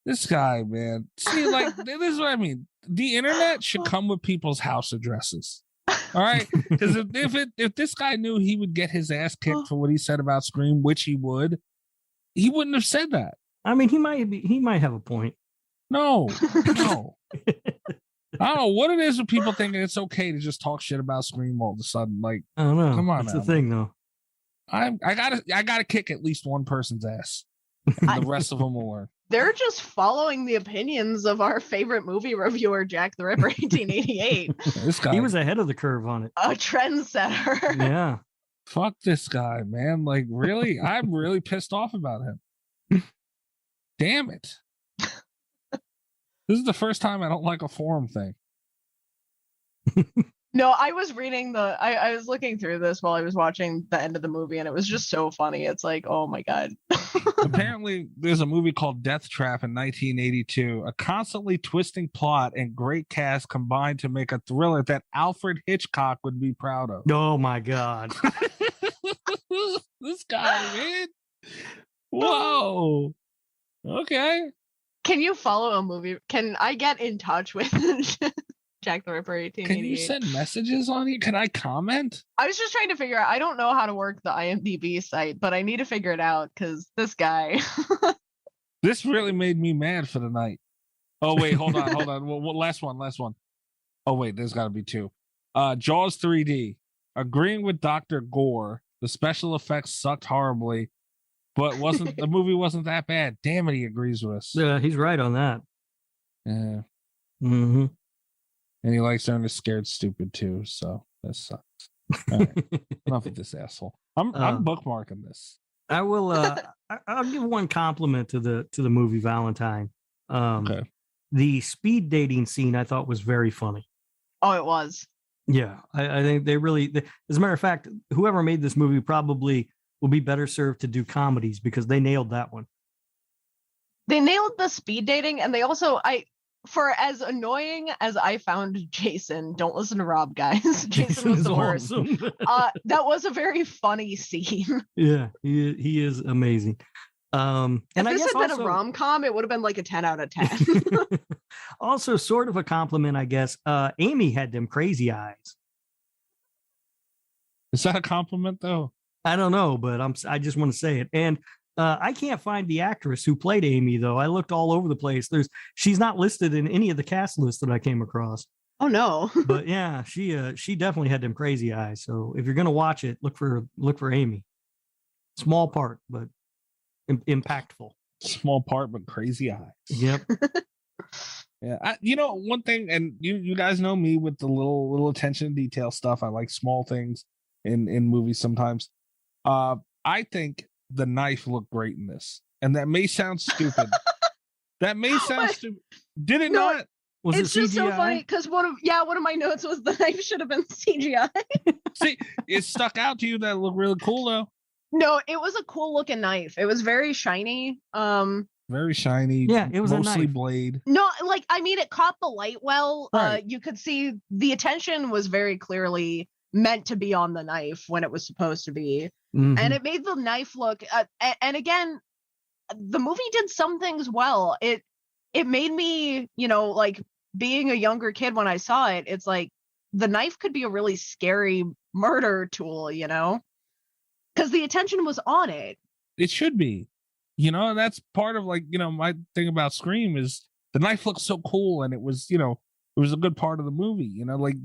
This guy, man. See, this is what I mean. The internet should come with people's house addresses. All right, because if this guy knew he would get his ass kicked for what he said about Scream, which he wouldn't have said that. I mean, he might have a point. No. I don't know what it is with people thinking it's okay to just talk shit about Scream all of a sudden. Like, I don't know. come on, That's now, the thing, though. I gotta kick at least one person's ass. The rest of them will learn. They're just following the opinions of our favorite movie reviewer, Jack the Ripper, 1888. This guy, He was ahead of the curve on it. A trendsetter. Yeah. fuck this guy, man. Like, really, I'm really pissed off about him. Damn it. This is the first time I don't like a forum thing. No, I was reading I was looking through this while I was watching the end of the movie, and it was just so funny. It's like, oh my God. Apparently, there's a movie called Death Trap in 1982, a constantly twisting plot and great cast combined to make a thriller that Alfred Hitchcock would be proud of. Oh my God. This guy, man. Whoa. Okay. Can you follow a movie? Can I get in touch with Jack the Ripper 1888? Can you send messages on here? Can I comment? I was just trying to figure out. I don't know how to work the IMDb site, but I need to figure it out because this guy. This really made me mad for the night. Oh, wait, hold on. Well, last one. Oh, wait, there's got to be two. Jaws 3D. Agreeing with Dr. Gore, the special effects sucked horribly, but the movie wasn't that bad. Damn it, he agrees with us. Yeah, he's right on that. Yeah. Mm-hmm. And he likes Ernest Scared Stupid too, so that sucks. All right. Enough of this asshole. I'm bookmarking this. I will I'll give one compliment to the movie Valentine. Okay. The speed dating scene I thought was very funny. Oh, it was. Yeah, I think they really, as a matter of fact, whoever made this movie probably will be better served to do comedies because they nailed that one. They nailed the speed dating, and they also, for as annoying as I found Jason, don't listen to Rob, guys. Jason was the worst. Awesome. That was a very funny scene. Yeah, he is amazing. And if I this guess had been also, a rom-com, it would have been like a 10 out of 10. Also, sort of a compliment, I guess. Amy had them crazy eyes. Is that a compliment, though? I don't know, but I just want to say it. And I can't find the actress who played Amy, though. I looked all over the place. She's not listed in any of the cast lists that I came across. Oh no! But yeah, she definitely had them crazy eyes. So if you're gonna watch it, look for Amy. Small part, but impactful. Small part, but crazy eyes. Yep. Yeah, one thing, and you guys know me with the little attention to detail stuff. I like small things in movies sometimes. I think the knife looked great in this, and that may sound stupid. Stupid. Did it not? It's just so funny because one of my notes was the knife should have been CGI. See, it stuck out to you that it looked really cool though. No, it was a cool looking knife. It was very shiny. Very shiny. Yeah, it was mostly a knife. blade. No, it caught the light well. Right. You could see the attention was very clearly meant to be on the knife when it was supposed to be. Mm-hmm. And it made the knife look and again, the movie did some things well. It made me, like being a younger kid when I saw it, it's like the knife could be a really scary murder tool, because the attention was on it. It should be, and that's part of my thing about Scream is the knife looks so cool, and it was, it was a good part of the movie, like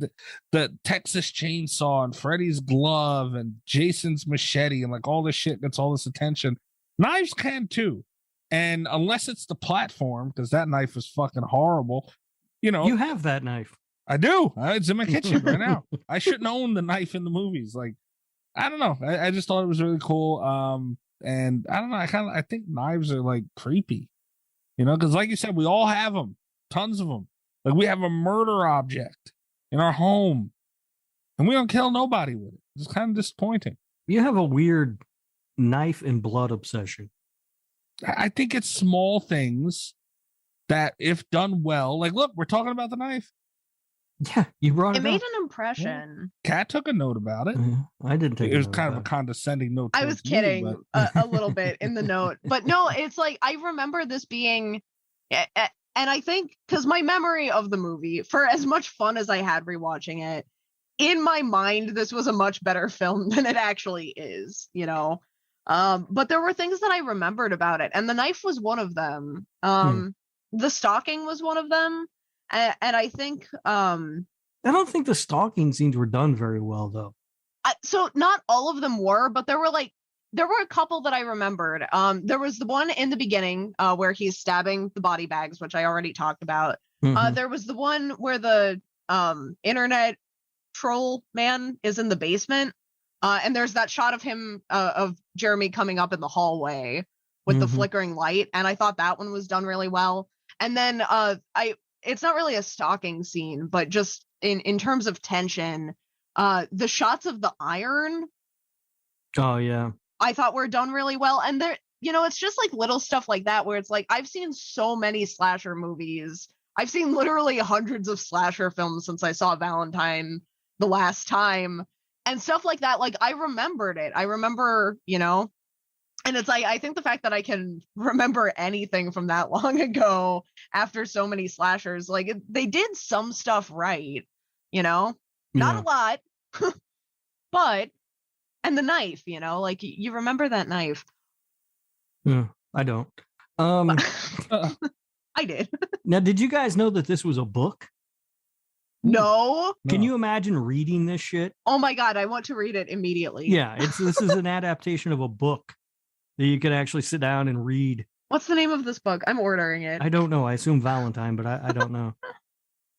the Texas chainsaw and Freddy's glove and Jason's machete and like all this shit gets all this attention. Knives can too. And unless it's the platform, because that knife is fucking horrible, You have that knife. I do. It's in my kitchen right now. I shouldn't own the knife in the movies. Like, I don't know. I just thought it was really cool. And I don't know. I think knives are like creepy, because like you said, we all have them, tons of them. Like we have a murder object in our home, and we don't kill nobody with it. It's kind of disappointing. You have a weird knife and blood obsession. I think it's small things that, if done well, like look, we're talking about the knife. Yeah, you brought it. It made up. an impression. Kat took a note about it. I didn't take. It was kind of a condescending note. I was kidding a little bit in the note, but no, it's like I remember this being, and I think because my memory of the movie, for as much fun as I had rewatching it, in my mind, this was a much better film than it actually is. But there were things that I remembered about it, and the knife was one of them. The Stalking was one of them, and I think I don't think the stalking scenes were done very well though. So not all of them were, but there were a couple that I remembered. There was the one in the beginning where he's stabbing the body bags, which I already talked about. There was the one where the internet troll man is in the basement, and there's that shot of him of Jeremy coming up in the hallway with the flickering light, and I thought that one was done really well. And then it's not really a stalking scene, but just in terms of tension, the shots of the iron, oh yeah, I thought were done really well. And there, it's just like little stuff like that where it's like, I've seen so many slasher movies. I've seen literally hundreds of slasher films since I saw Valentine the last time, and stuff like that. Like, I remembered it. I remember, and it's like, I think the fact that I can remember anything from that long ago after so many slashers, like they did some stuff right, not a lot, but, and the knife, like you remember that knife. Yeah, I don't. I did. Now, did you guys know that this was a book? No. Can you imagine reading this shit? Oh my God, I want to read it immediately. Yeah, this is an adaptation of a book that you can actually sit down and read. What's the name of this book? I'm ordering it. I don't know. I assume Valentine, but I don't know.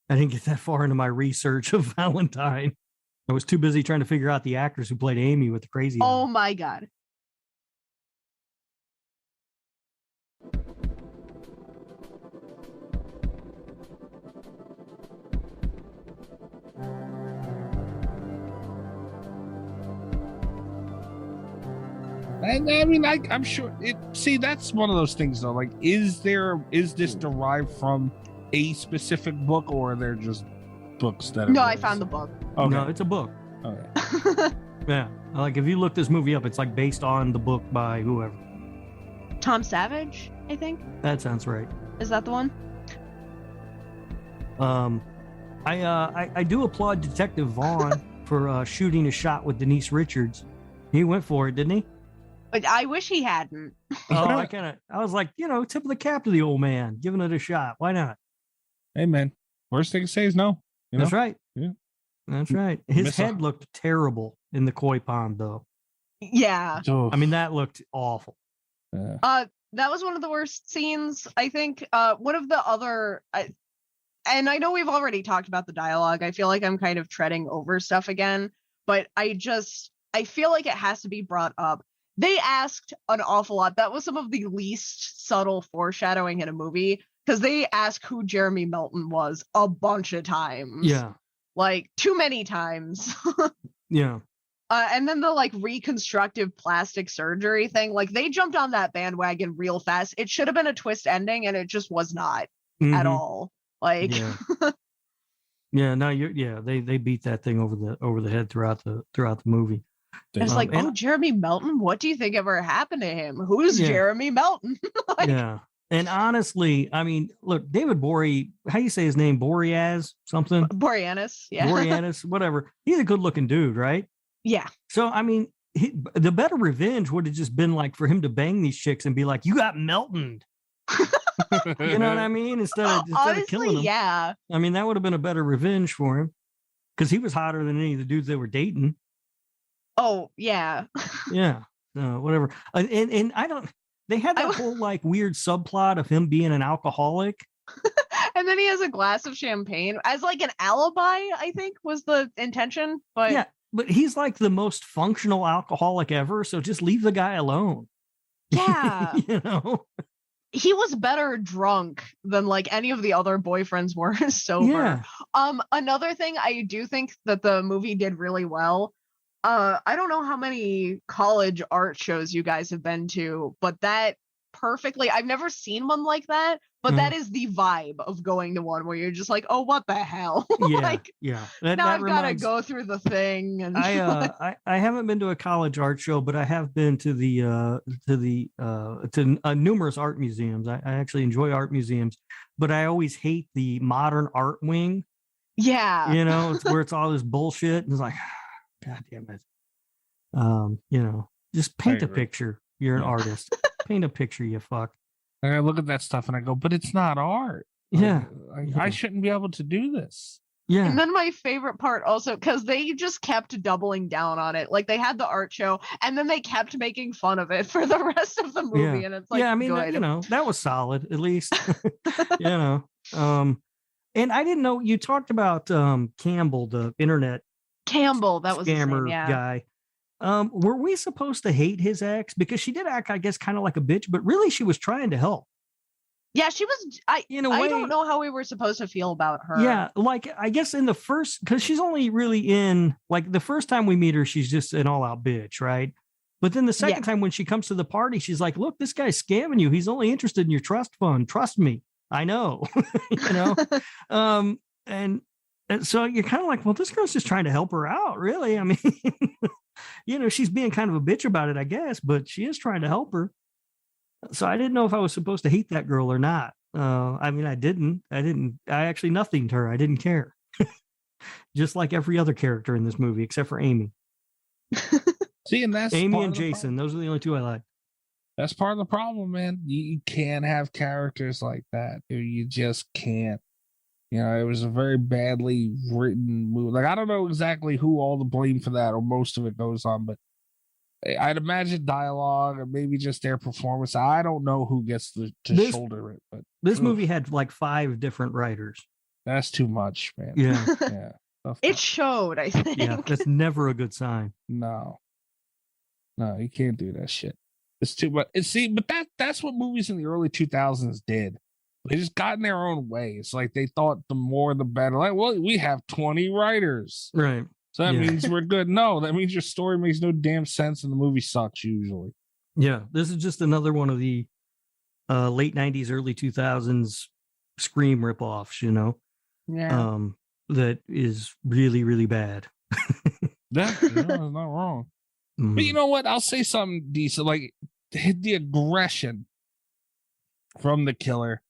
I didn't get that far into my research of Valentine. I was too busy trying to figure out the actress who played Amy with the crazy. Oh my God. I mean, I'm sure it. See, that's one of those things, though. Like, is this derived from a specific book, or are there just books that? No, I found the book. Okay. No, it's a book. Okay. Yeah, like if you look this movie up, it's like based on the book by whoever. Tom Savage, I think. That sounds right. Is that the one? I do applaud Detective Vaughn for shooting a shot with Denise Richards. He went for it, didn't he? I wish he hadn't. I was like, tip of the cap to the old man, giving it a shot. Why not? Hey, man. Worst thing to say is no. That's right. Yeah. That's right. His head looked terrible in the koi pond, though. Yeah. I mean, that looked awful. That was one of the worst scenes, I think. One of the other, and I know we've already talked about the dialogue. I feel like I'm kind of treading over stuff again, but I feel like it has to be brought up. They asked an awful lot. That was some of the least subtle foreshadowing in a movie, because they asked who Jeremy Melton was a bunch of times. Yeah. Like, too many times. Yeah. And then the like reconstructive plastic surgery thing, like they jumped on that bandwagon real fast. It should have been a twist ending, and it just was not at all. Like, yeah, no, they beat that thing over the head throughout the movie. It's like, Jeremy Melton, what do you think ever happened to him? Who's Jeremy Melton? Like, yeah. And honestly, I mean, look, David Bory, how you say his name? Boreas something? Boreanaz, yeah. Boreanaz, whatever. He's a good looking dude, right? Yeah. So, I mean, the better revenge would have just been like for him to bang these chicks and be like, you got Meltoned. You know what I mean? Instead of killing them. Yeah. I mean, that would have been a better revenge for him, because he was hotter than any of the dudes they were dating. Oh, yeah. Yeah. Whatever. And I don't, they had that whole like weird subplot of him being an alcoholic. And then he has a glass of champagne as like an alibi, I think was the intention. But yeah, but he's like the most functional alcoholic ever. So just leave the guy alone. Yeah. You know? He was better drunk than like any of the other boyfriends were sober. Yeah. Another thing I do think that the movie did really well. I don't know how many college art shows you guys have been to, but that perfectly, I've never seen one like that, but that is the vibe of going to one where you're just like, oh, what the hell? Yeah. Like, yeah. Now I've got to go through the thing. And I haven't been to a college art show, but I have been to numerous art museums. I actually enjoy art museums, but I always hate the modern art wing. Yeah. You know, it's where it's all this bullshit. And it's like, God damn it. You know, just paint a picture. You're an artist. Paint a picture, you fuck. And I look at that stuff and I go, but it's not art. Yeah. I shouldn't be able to do this. Yeah. And then my favorite part also, because they just kept doubling down on it. Like they had the art show and then they kept making fun of it for the rest of the movie. And it's like, yeah, I mean, good. that was solid, at least. And I didn't know you talked about Campbell, the internet that was scammer his name, yeah. guy. Were we supposed to hate his ex? Because she did act, I guess, kind of like a bitch, but really she was trying to help. Yeah, she was. I don't know how we were supposed to feel about her. Yeah, like I guess in the first, because she's only really in, like the first time we meet her, she's just an all-out bitch, right? But then the second time when she comes to the party, she's like, "Look, this guy's scamming you. He's only interested in your trust fund. Trust me, I know." And so you're kind of like, well, this girl's just trying to help her out, really. I mean, she's being kind of a bitch about it, I guess, but she is trying to help her. So I didn't know if I was supposed to hate that girl or not. I mean, I didn't. I actually nothinged her. I didn't care. Just like every other character in this movie, except for Amy. See, and that's Amy and Jason. Those are the only two I like. That's part of the problem, man. You can't have characters like that. You just can't. It was a very badly written movie. Like, I don't know exactly who all the blame for that or most of it goes on, but I'd imagine dialogue or maybe just their performance. I don't know who gets to shoulder it. But this movie had like 5 different writers. That's too much, man. Yeah. It showed, I think. Yeah, that's never a good sign. No, you can't do that shit. It's too much. But that's what movies in the early 2000s did. They just got in their own way. It's like they thought the more the better. Like, well, we have 20 writers. Right. So that means we're good. No, that means your story makes no damn sense and the movie sucks usually. Yeah. This is just another one of the late 90s, early 2000s Scream ripoffs, Yeah. That is really, really bad. That's not wrong. Mm-hmm. But you know what? I'll say something decent. Like the aggression from the killer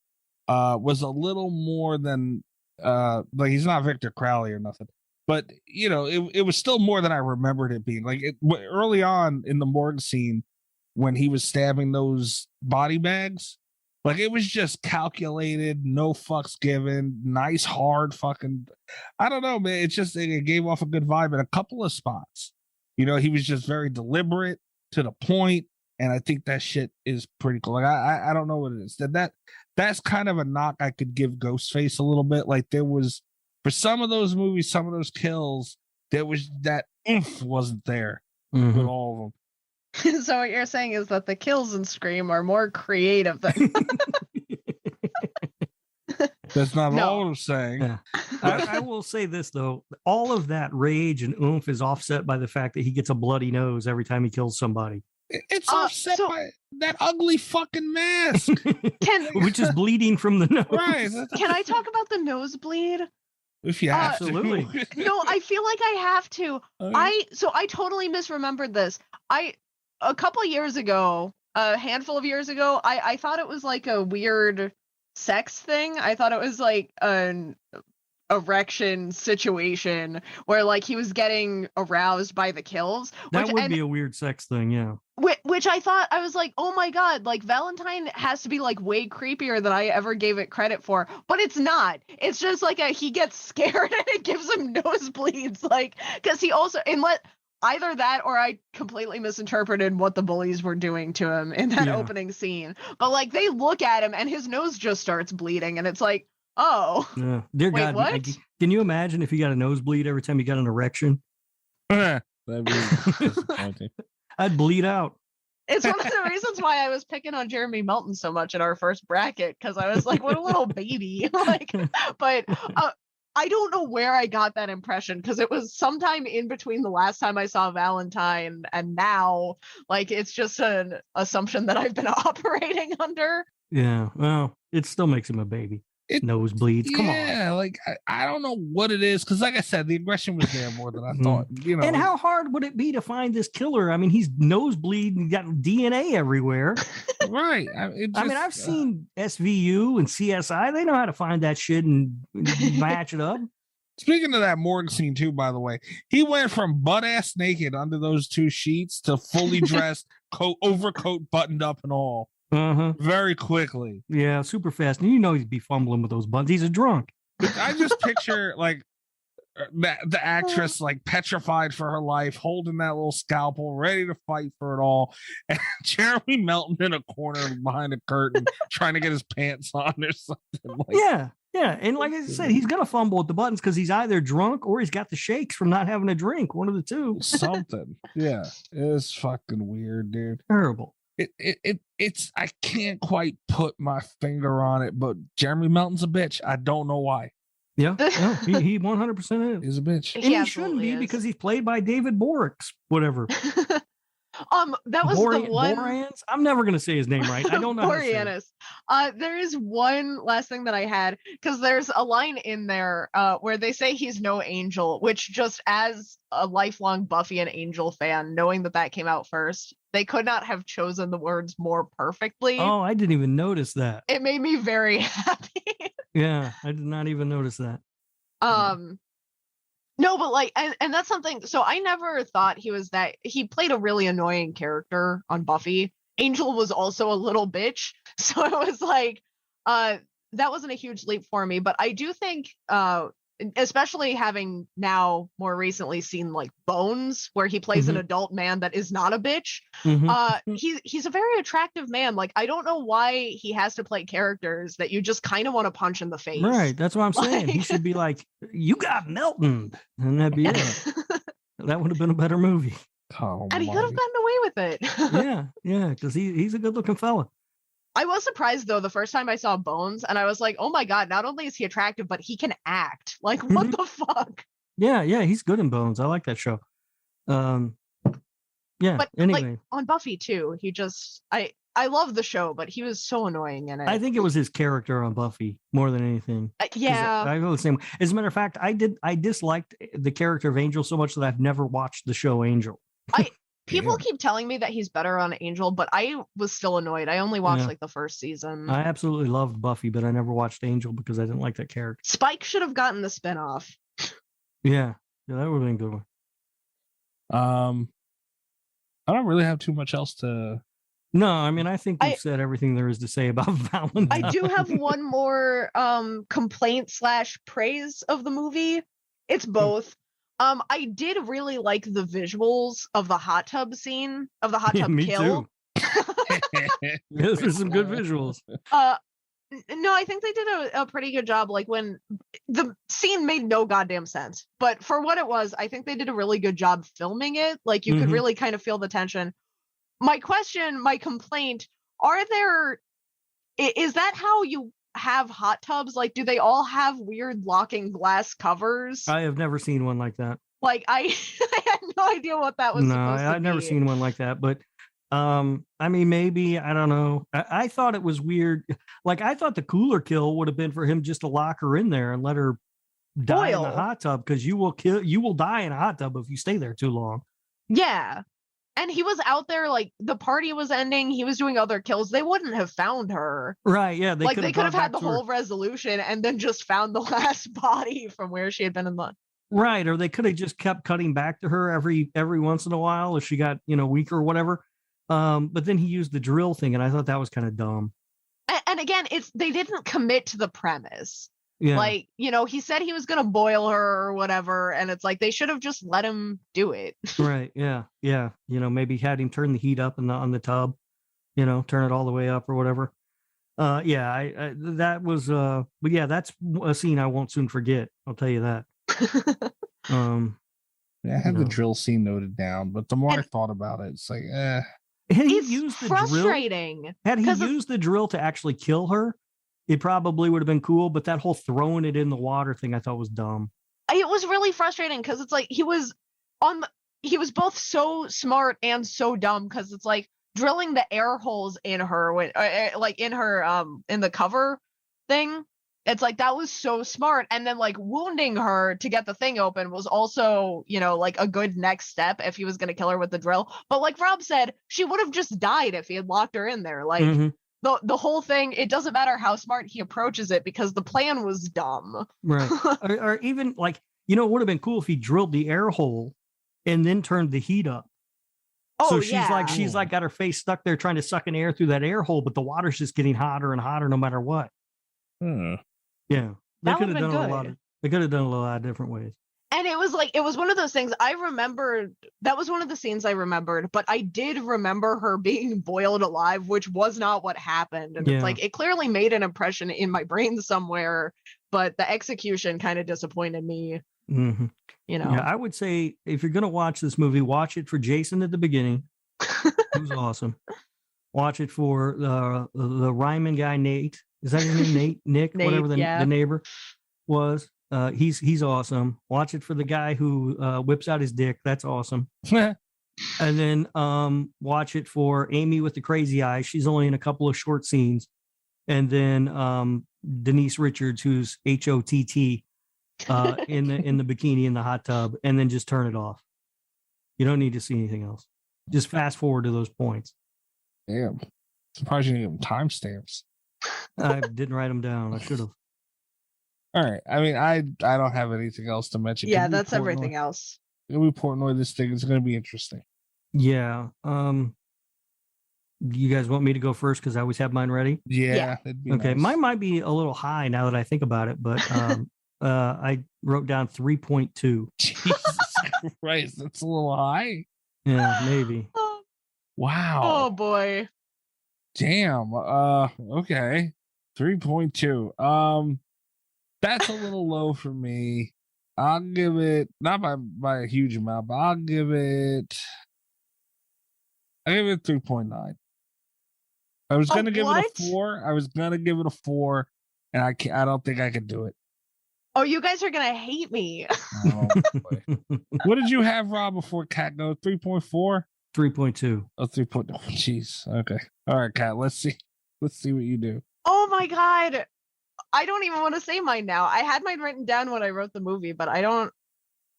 was a little more than like he's not Victor Crowley or nothing. But, it was still more than I remembered it being. Like, early on in the morgue scene, when he was stabbing those body bags, like, it was just calculated, no fucks given, nice, hard fucking... I don't know, man. It gave off a good vibe in a couple of spots. He was just very deliberate, to the point, and I think that shit is pretty cool. Like, I don't know what it is. That's kind of a knock I could give Ghostface a little bit. Like, there was... For some of those movies, some of those kills, there was that oomph wasn't there with all of them. So what you're saying is that the kills in Scream are more creative than... That's not all I'm saying. Yeah. I will say this, though. All of that rage and oomph is offset by the fact that he gets a bloody nose every time he kills somebody. It's offset by that ugly fucking mask. Which is bleeding from the nose. Right. Can I talk about the nosebleed? If you have absolutely. No, I feel like I have to. I totally misremembered this. A couple years ago, a handful of years ago, I thought it was like a weird sex thing. I thought it was like an erection situation where like he was getting aroused by the kills. That would be a weird sex thing, yeah. Which I thought, I was like, oh my god, like Valentine has to be like way creepier than I ever gave it credit for, but it's not. It's just like he gets scared and it gives him nosebleeds, like, because he also, either that or I completely misinterpreted what the bullies were doing to him in that opening scene. But like they look at him and his nose just starts bleeding and it's like, oh. Yeah. Dear wait, God, what? Can you imagine if you got a nosebleed every time you got an erection? That'd be disappointing. I'd bleed out. It's one of the reasons why I was picking on Jeremy Melton so much in our first bracket, because I was like, what a little baby. But I don't know where I got that impression, because it was sometime in between the last time I saw Valentine and now. Like, it's just an assumption that I've been operating under. Yeah, well, it still makes him a baby. Nosebleeds. Come on. Yeah, like I don't know what it is, because like I said, the aggression was there more than I thought. And how hard would it be to find this killer? I mean, he's nosebleed and got DNA everywhere. Right. I've seen SVU and CSI. They know how to find that shit and match it up. Speaking of that morgue scene too, by the way, he went from butt ass naked under those 2 sheets to fully dressed, overcoat buttoned up and all. very quickly. Yeah, super fast. And he'd be fumbling with those buttons. He's a drunk. I just picture like the actress like petrified for her life, holding that little scalpel, ready to fight for it all, and Jeremy Melton in a corner behind a curtain trying to get his pants on or something. Yeah, and like I said, he's gonna fumble with the buttons because he's either drunk or he's got the shakes from not having a drink. One of the two. Something. Yeah, it's fucking weird, dude. Terrible. It's I can't quite put my finger on it, but Jeremy Melton's a bitch. I don't know why. Yeah, he 100% is. He's a bitch. And he shouldn't be because he's played by David Borix, whatever. That was the one. Boreanaz? I'm never gonna say his name right. I don't know. Boreanaz. There is one last thing that I had because there's a line in there where they say he's no angel, which just as a lifelong Buffy and Angel fan, knowing that came out first, they could not have chosen the words more perfectly. Oh, I didn't even notice that. It made me very happy. Yeah, I did not even notice that. No, but like, and that's something. So I never thought he played a really annoying character on Buffy. Angel was also a little bitch. So it was like, that wasn't a huge leap for me, but I do think, especially having now more recently seen like Bones, where he plays an adult man that is not a bitch. He's a very attractive man. Like, I don't know why he has to play characters that you just kind of want to punch in the face. Right. That's what I'm saying. He should be like, you got Melton. And that'd be it. That would have been a better movie. Oh, and he could have gotten away with it. Yeah, because he's a good looking fella. I was surprised though the first time I saw Bones, and I was like, "Oh my god! Not only is he attractive, but he can act. Like, what the fuck?" Yeah, he's good in Bones. I like that show. Yeah. But anyway, like, on Buffy too, he just I love the show, but he was so annoying in it. I think it was his character on Buffy more than anything. Yeah, I feel the same. As a matter of fact, I disliked the character of Angel so much that I've never watched the show Angel. People keep telling me that he's better on Angel, but I was still annoyed. I only watched like the first season. I absolutely loved Buffy, but I never watched Angel because I didn't like that character. Spike should have gotten the spinoff. Yeah, that would have been a good one. I don't really have too much else to. No, I mean, I think we've said everything there is to say about Valentine. I do have one more complaint / praise of the movie. It's both. I did really like the visuals of the hot tub scene, of the hot tub kill. Too. Those are some good visuals. No, I think they did a pretty good job. Like, when the scene made no goddamn sense, but for what it was, I think they did a really good job filming it. Like, you could really kind of feel the tension. My complaint, is that how you have hot tubs? Like, do they all have weird locking glass covers? I have never seen one like that. Like, I had no idea what that was supposed to be. I've never seen one like that, but I mean, maybe, I don't know. I thought it was weird. Like, I thought the cooler kill would have been for him just to lock her in there and let her die in the hot tub, because you will die in a hot tub if you stay there too long. Yeah. And he was out there, like, the party was ending. He was doing other kills. They wouldn't have found her. Right. Yeah. They could have had the whole resolution and then just found the last body from where she had been in the. Right. Or they could have just kept cutting back to her every once in a while if she got, weaker or whatever. But then he used the drill thing, and I thought that was kind of dumb. And again, they didn't commit to the premise. Yeah. Like, he said he was going to boil her or whatever, and it's like they should have just let him do it. Right. Yeah. Yeah. Maybe had him turn the heat up on the tub, turn it all the way up or whatever. Yeah, I that was but yeah, that's a scene I won't soon forget. I'll tell you that. Yeah, I had the drill scene noted down, but the more I thought about it, it's like, Had he used the frustrating. Drill, had he used the drill to actually kill her, it probably would have been cool. But that whole throwing it in the water thing, I thought was dumb. It was really frustrating because it's like he was both so smart and so dumb, because it's like drilling the air holes in her when, like in her in the cover thing. It's like that was so smart, and then like wounding her to get the thing open was also, like a good next step if he was going to kill her with the drill. But like Rob said, she would have just died if he had locked her in there. Like the whole thing, it doesn't matter how smart he approaches it because the plan was dumb. Right. or even like, it would have been cool if he drilled the air hole and then turned the heat up. Oh, so yeah. she's like got her face stuck there trying to suck an air through that air hole, but the water's just getting hotter and hotter no matter what. Yeah. They That could would've have been done good. they could have done a lot of different ways. And it was one of those things I remembered. That was one of the scenes I remembered, but I did remember her being boiled alive, which was not what happened. And Yeah. it's like, it clearly made an impression in my brain somewhere, but the execution kind of disappointed me. Mm-hmm. You know, Yeah, I would say if you're going to watch this movie, watch it for Jason at the beginning. He was awesome. Watch it for the Ryman guy, Nate. Is that his name? Nate? Nick? Nate, Whatever the yeah. neighbor was. He's awesome. Watch it for the guy who whips out his dick. That's awesome. And then watch it for Amy with the crazy eyes. She's only in a couple of short scenes. And then Denise Richards, who's HOTT, in the bikini in the hot tub, and then just turn it off. You don't need to see anything else. Just fast forward to those points. Damn. Surprised you didn't give them timestamps. I didn't write them down. I should have. All right. I mean, I don't have anything else to mention. yeah, Can we that's Portnoy? everything else. Can we Portnoy this thing? It's going to be interesting. Yeah. You guys want me to go first because I always have mine ready? Yeah. It'd be Okay. nice. Mine might be a little high now that I think about it, but I wrote down 3.2. Jesus Christ, that's a little high. Yeah, maybe. Wow. Oh boy. Damn. Okay. 3.2. That's a little low for me. I'll give it not by a huge amount, but I'll give it 3.9. I was gonna give it a 4. I was gonna give it a 4, and I don't think I could do it. Oh, you guys are gonna hate me. Oh, boy. What did you have, Rob, before Cat go? 3.4? 3.2. Oh, 3.0. Oh, jeez. Okay. All right, Cat. Let's see what you do. Oh my god. I don't even want to say mine now. I had mine written down when I wrote the movie, but I don't.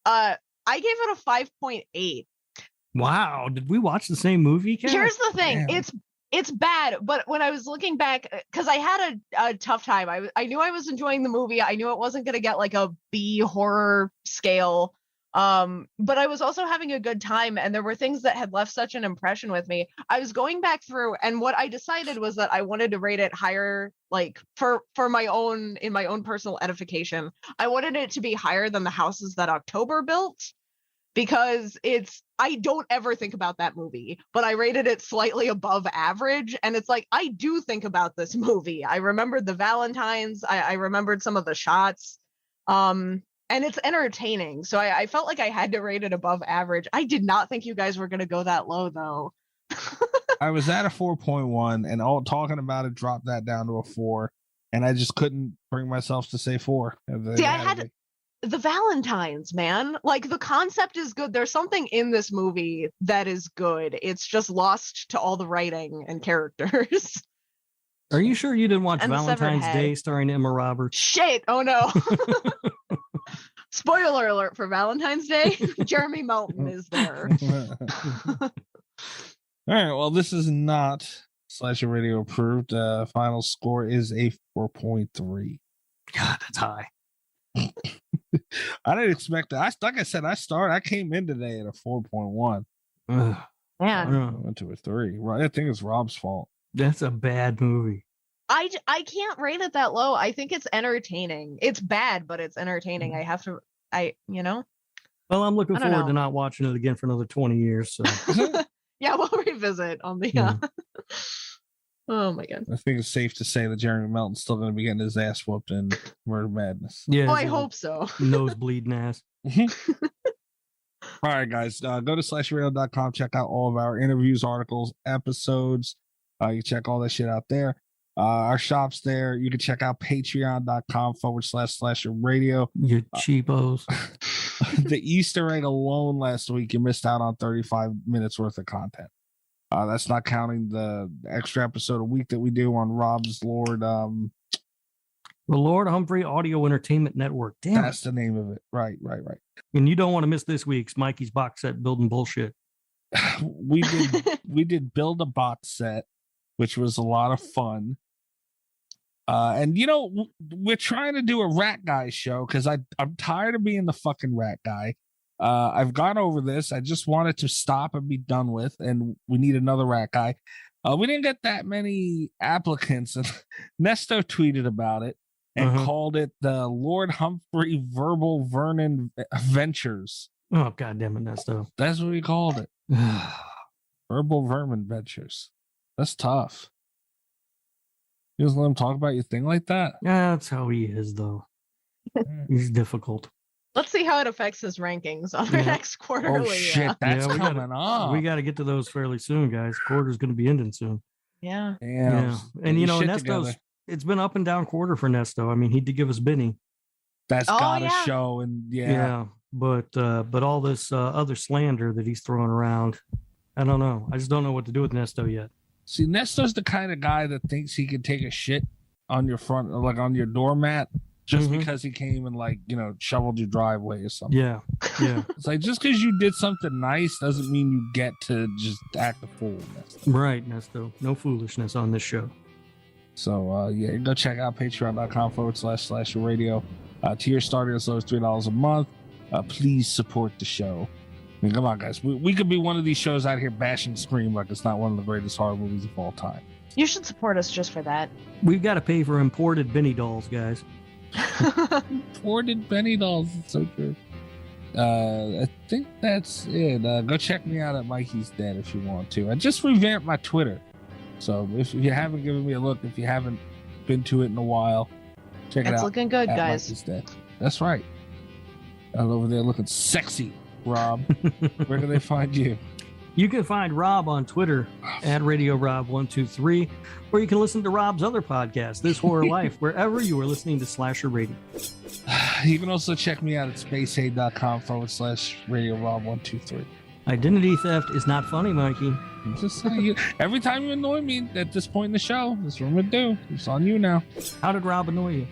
I gave it a 5.8. Wow. Did we watch the same movie, Kat? Here's the thing. Damn. It's bad, but when I was looking back, because I had a tough time. I knew I was enjoying the movie. I knew it wasn't gonna get like a B horror scale. But I was also having a good time, and there were things that had left such an impression with me. I was going back through, and what I decided was that I wanted to rate it higher, like for my own personal edification. I wanted it to be higher than the houses that October built, because I don't ever think about that movie, but I rated it slightly above average. And it's like, I do think about this movie. I remembered the Valentines. I remembered some of the shots. And it's entertaining. So I felt like I had to rate it above average. I did not think you guys were going to go that low, though. I was at a 4.1, and all talking about it dropped that down to a 4, and I just couldn't bring myself to say 4. See, I had the Valentines, man. Like, the concept is good. There's something in this movie that is good. It's just lost to all the writing and characters. Are you sure you didn't watch And the severed Valentine's head. Day starring Emma Roberts? Shit. Oh, no. Spoiler alert for Valentine's Day. Jeremy Melton is there. All right. Well, this is not Slasher Radio approved. Final score is a 4.3. God, that's high. I didn't expect that. Like I said, I came in today at a 4.1. Ugh, Man, I went to a 3. Right. I think it's Rob's fault. that's a bad movie. I can't rate it that low. I think it's entertaining. It's bad, but it's entertaining. I have to, Well, I'm looking I don't forward know. to not watching it again for another 20 years. So yeah, we'll revisit on the, Yeah. oh my God. I think it's safe to say that Jeremy Melton's still going to be getting his ass whooped in Murder Madness. yeah, Oh, I his hope so. nose bleeding ass. All right, guys, go to slashradio.com. Check out all of our interviews, articles, episodes. You check all that shit out there. Our shop's there. You can check out patreon.com/slasher radio. You cheapos. The Easter egg alone last week, you missed out on 35 minutes worth of content. That's not counting the extra episode a week that we do on Rob's Lord. The Lord Humphrey Audio Entertainment Network. Damn That's the name of it. Right. And you don't want to miss this week's Mikey's box set building bullshit. We did build a box set, which was a lot of fun. And we're trying to do a rat guy show because I'm tired of being the fucking rat guy. I've gone over this. I just wanted to stop and be done with, and we need another rat guy. We didn't get that many applicants, and Nesto tweeted about it and called it the Lord Humphrey Verbal Vernon Ventures. Oh, God damn it, Nesto. That's what he called it. Verbal Vermin Ventures. That's tough. You just let him talk about your thing like that? Yeah, that's how he is, though. He's difficult. Let's see how it affects his rankings on our next quarterly. Oh, shit. That's we coming on. We got to get to those fairly soon, guys. Quarter's going to be ending soon. Yeah. Yeah. And, you know, Nesto's, it's been up and down quarter for Nesto. I mean, he did give us Benny. That's gotta show. And yeah. But all this other slander that he's throwing around, I don't know. I just don't know what to do with Nesto yet. See, Nesto's the kind of guy that thinks he can take a shit on your front, like on your doormat, just because he came and, like, you know, shoveled your driveway or something. Yeah. It's like, just because you did something nice doesn't mean you get to just act a fool, Nesto. Right, Nesto. No foolishness on this show. So, go check out patreon.com/radio. Tier starting as low as $3 a month. Please support the show. I mean, come on, guys. We could be one of these shows out here bashing Scream like it's not one of the greatest horror movies of all time. You should support us just for that. We've got to pay for imported Benny dolls, guys. Imported Benny dolls. It's so good. I think that's it. Go check me out at Mikey's Dead if you want to. I just revamped my Twitter. So if you haven't given me a look, if you haven't been to it in a while, check it out. It's looking good, guys. Mikey's Dead. That's right. I'm over there looking sexy, Rob. Where can they find you? You can find Rob on Twitter at RadioRob123, or you can listen to Rob's other podcast, This Horror Life, wherever you are listening to Slasher Radio. You can also check me out at spaceaid.com/RadioRob123. Identity theft is not funny, Mikey. I'm just saying, every time you annoy me at this point in the show, that's what I'm going to do. It's on you now. How did Rob annoy you?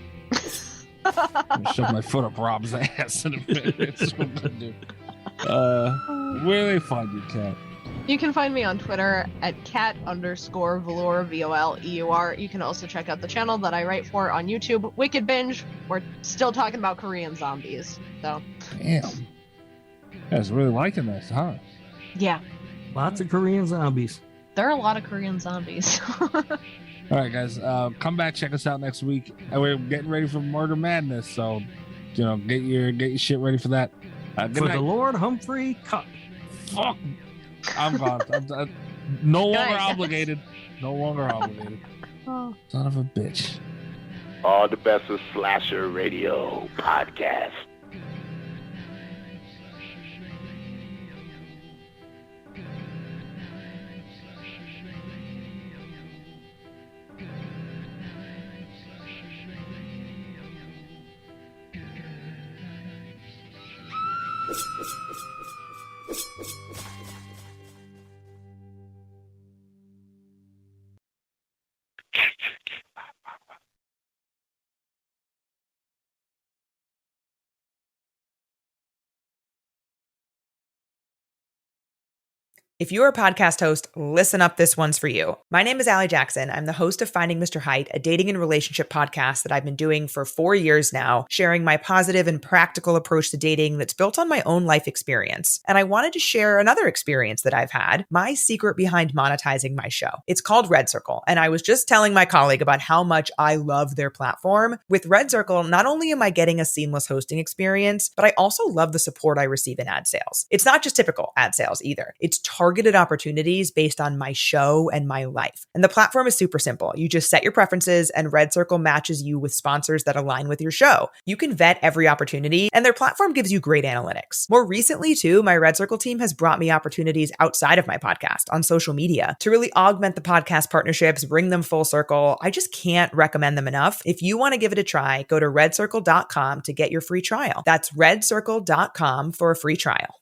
I'm going to shove my foot up Rob's ass in a minute. That's what I'm going to do. Where do they find you, Kat? You can find me on Twitter at cat_velour, VOLEUR. You can also check out the channel that I write for on YouTube, Wicked Binge. We're still talking about Korean zombies, so. Damn. You guys really liking this, huh? Yeah. Lots of Korean zombies. There are a lot of Korean zombies. All right, guys. Come back, check us out next week. We're getting ready for Murder Madness, so get your shit ready for that. For the Lord Humphrey Cup. Fuck. I'm gone. I'm no longer obligated. No longer obligated. Son of a bitch. All the best of Slasher Radio Podcast. If you're a podcast host, listen up, this one's for you. My name is Allie Jackson. I'm the host of Finding Mr. Height, a dating and relationship podcast that I've been doing for 4 years now, sharing my positive and practical approach to dating that's built on my own life experience. And I wanted to share another experience that I've had, my secret behind monetizing my show. It's called Red Circle, and I was just telling my colleague about how much I love their platform. With Red Circle, not only am I getting a seamless hosting experience, but I also love the support I receive in ad sales. It's not just typical ad sales either. It's targeted opportunities based on my show and my life. And the platform is super simple. You just set your preferences and Red Circle matches you with sponsors that align with your show. You can vet every opportunity and their platform gives you great analytics. More recently too, my Red Circle team has brought me opportunities outside of my podcast on social media to really augment the podcast partnerships, bring them full circle. I just can't recommend them enough. If you want to give it a try, go to redcircle.com to get your free trial. That's redcircle.com for a free trial.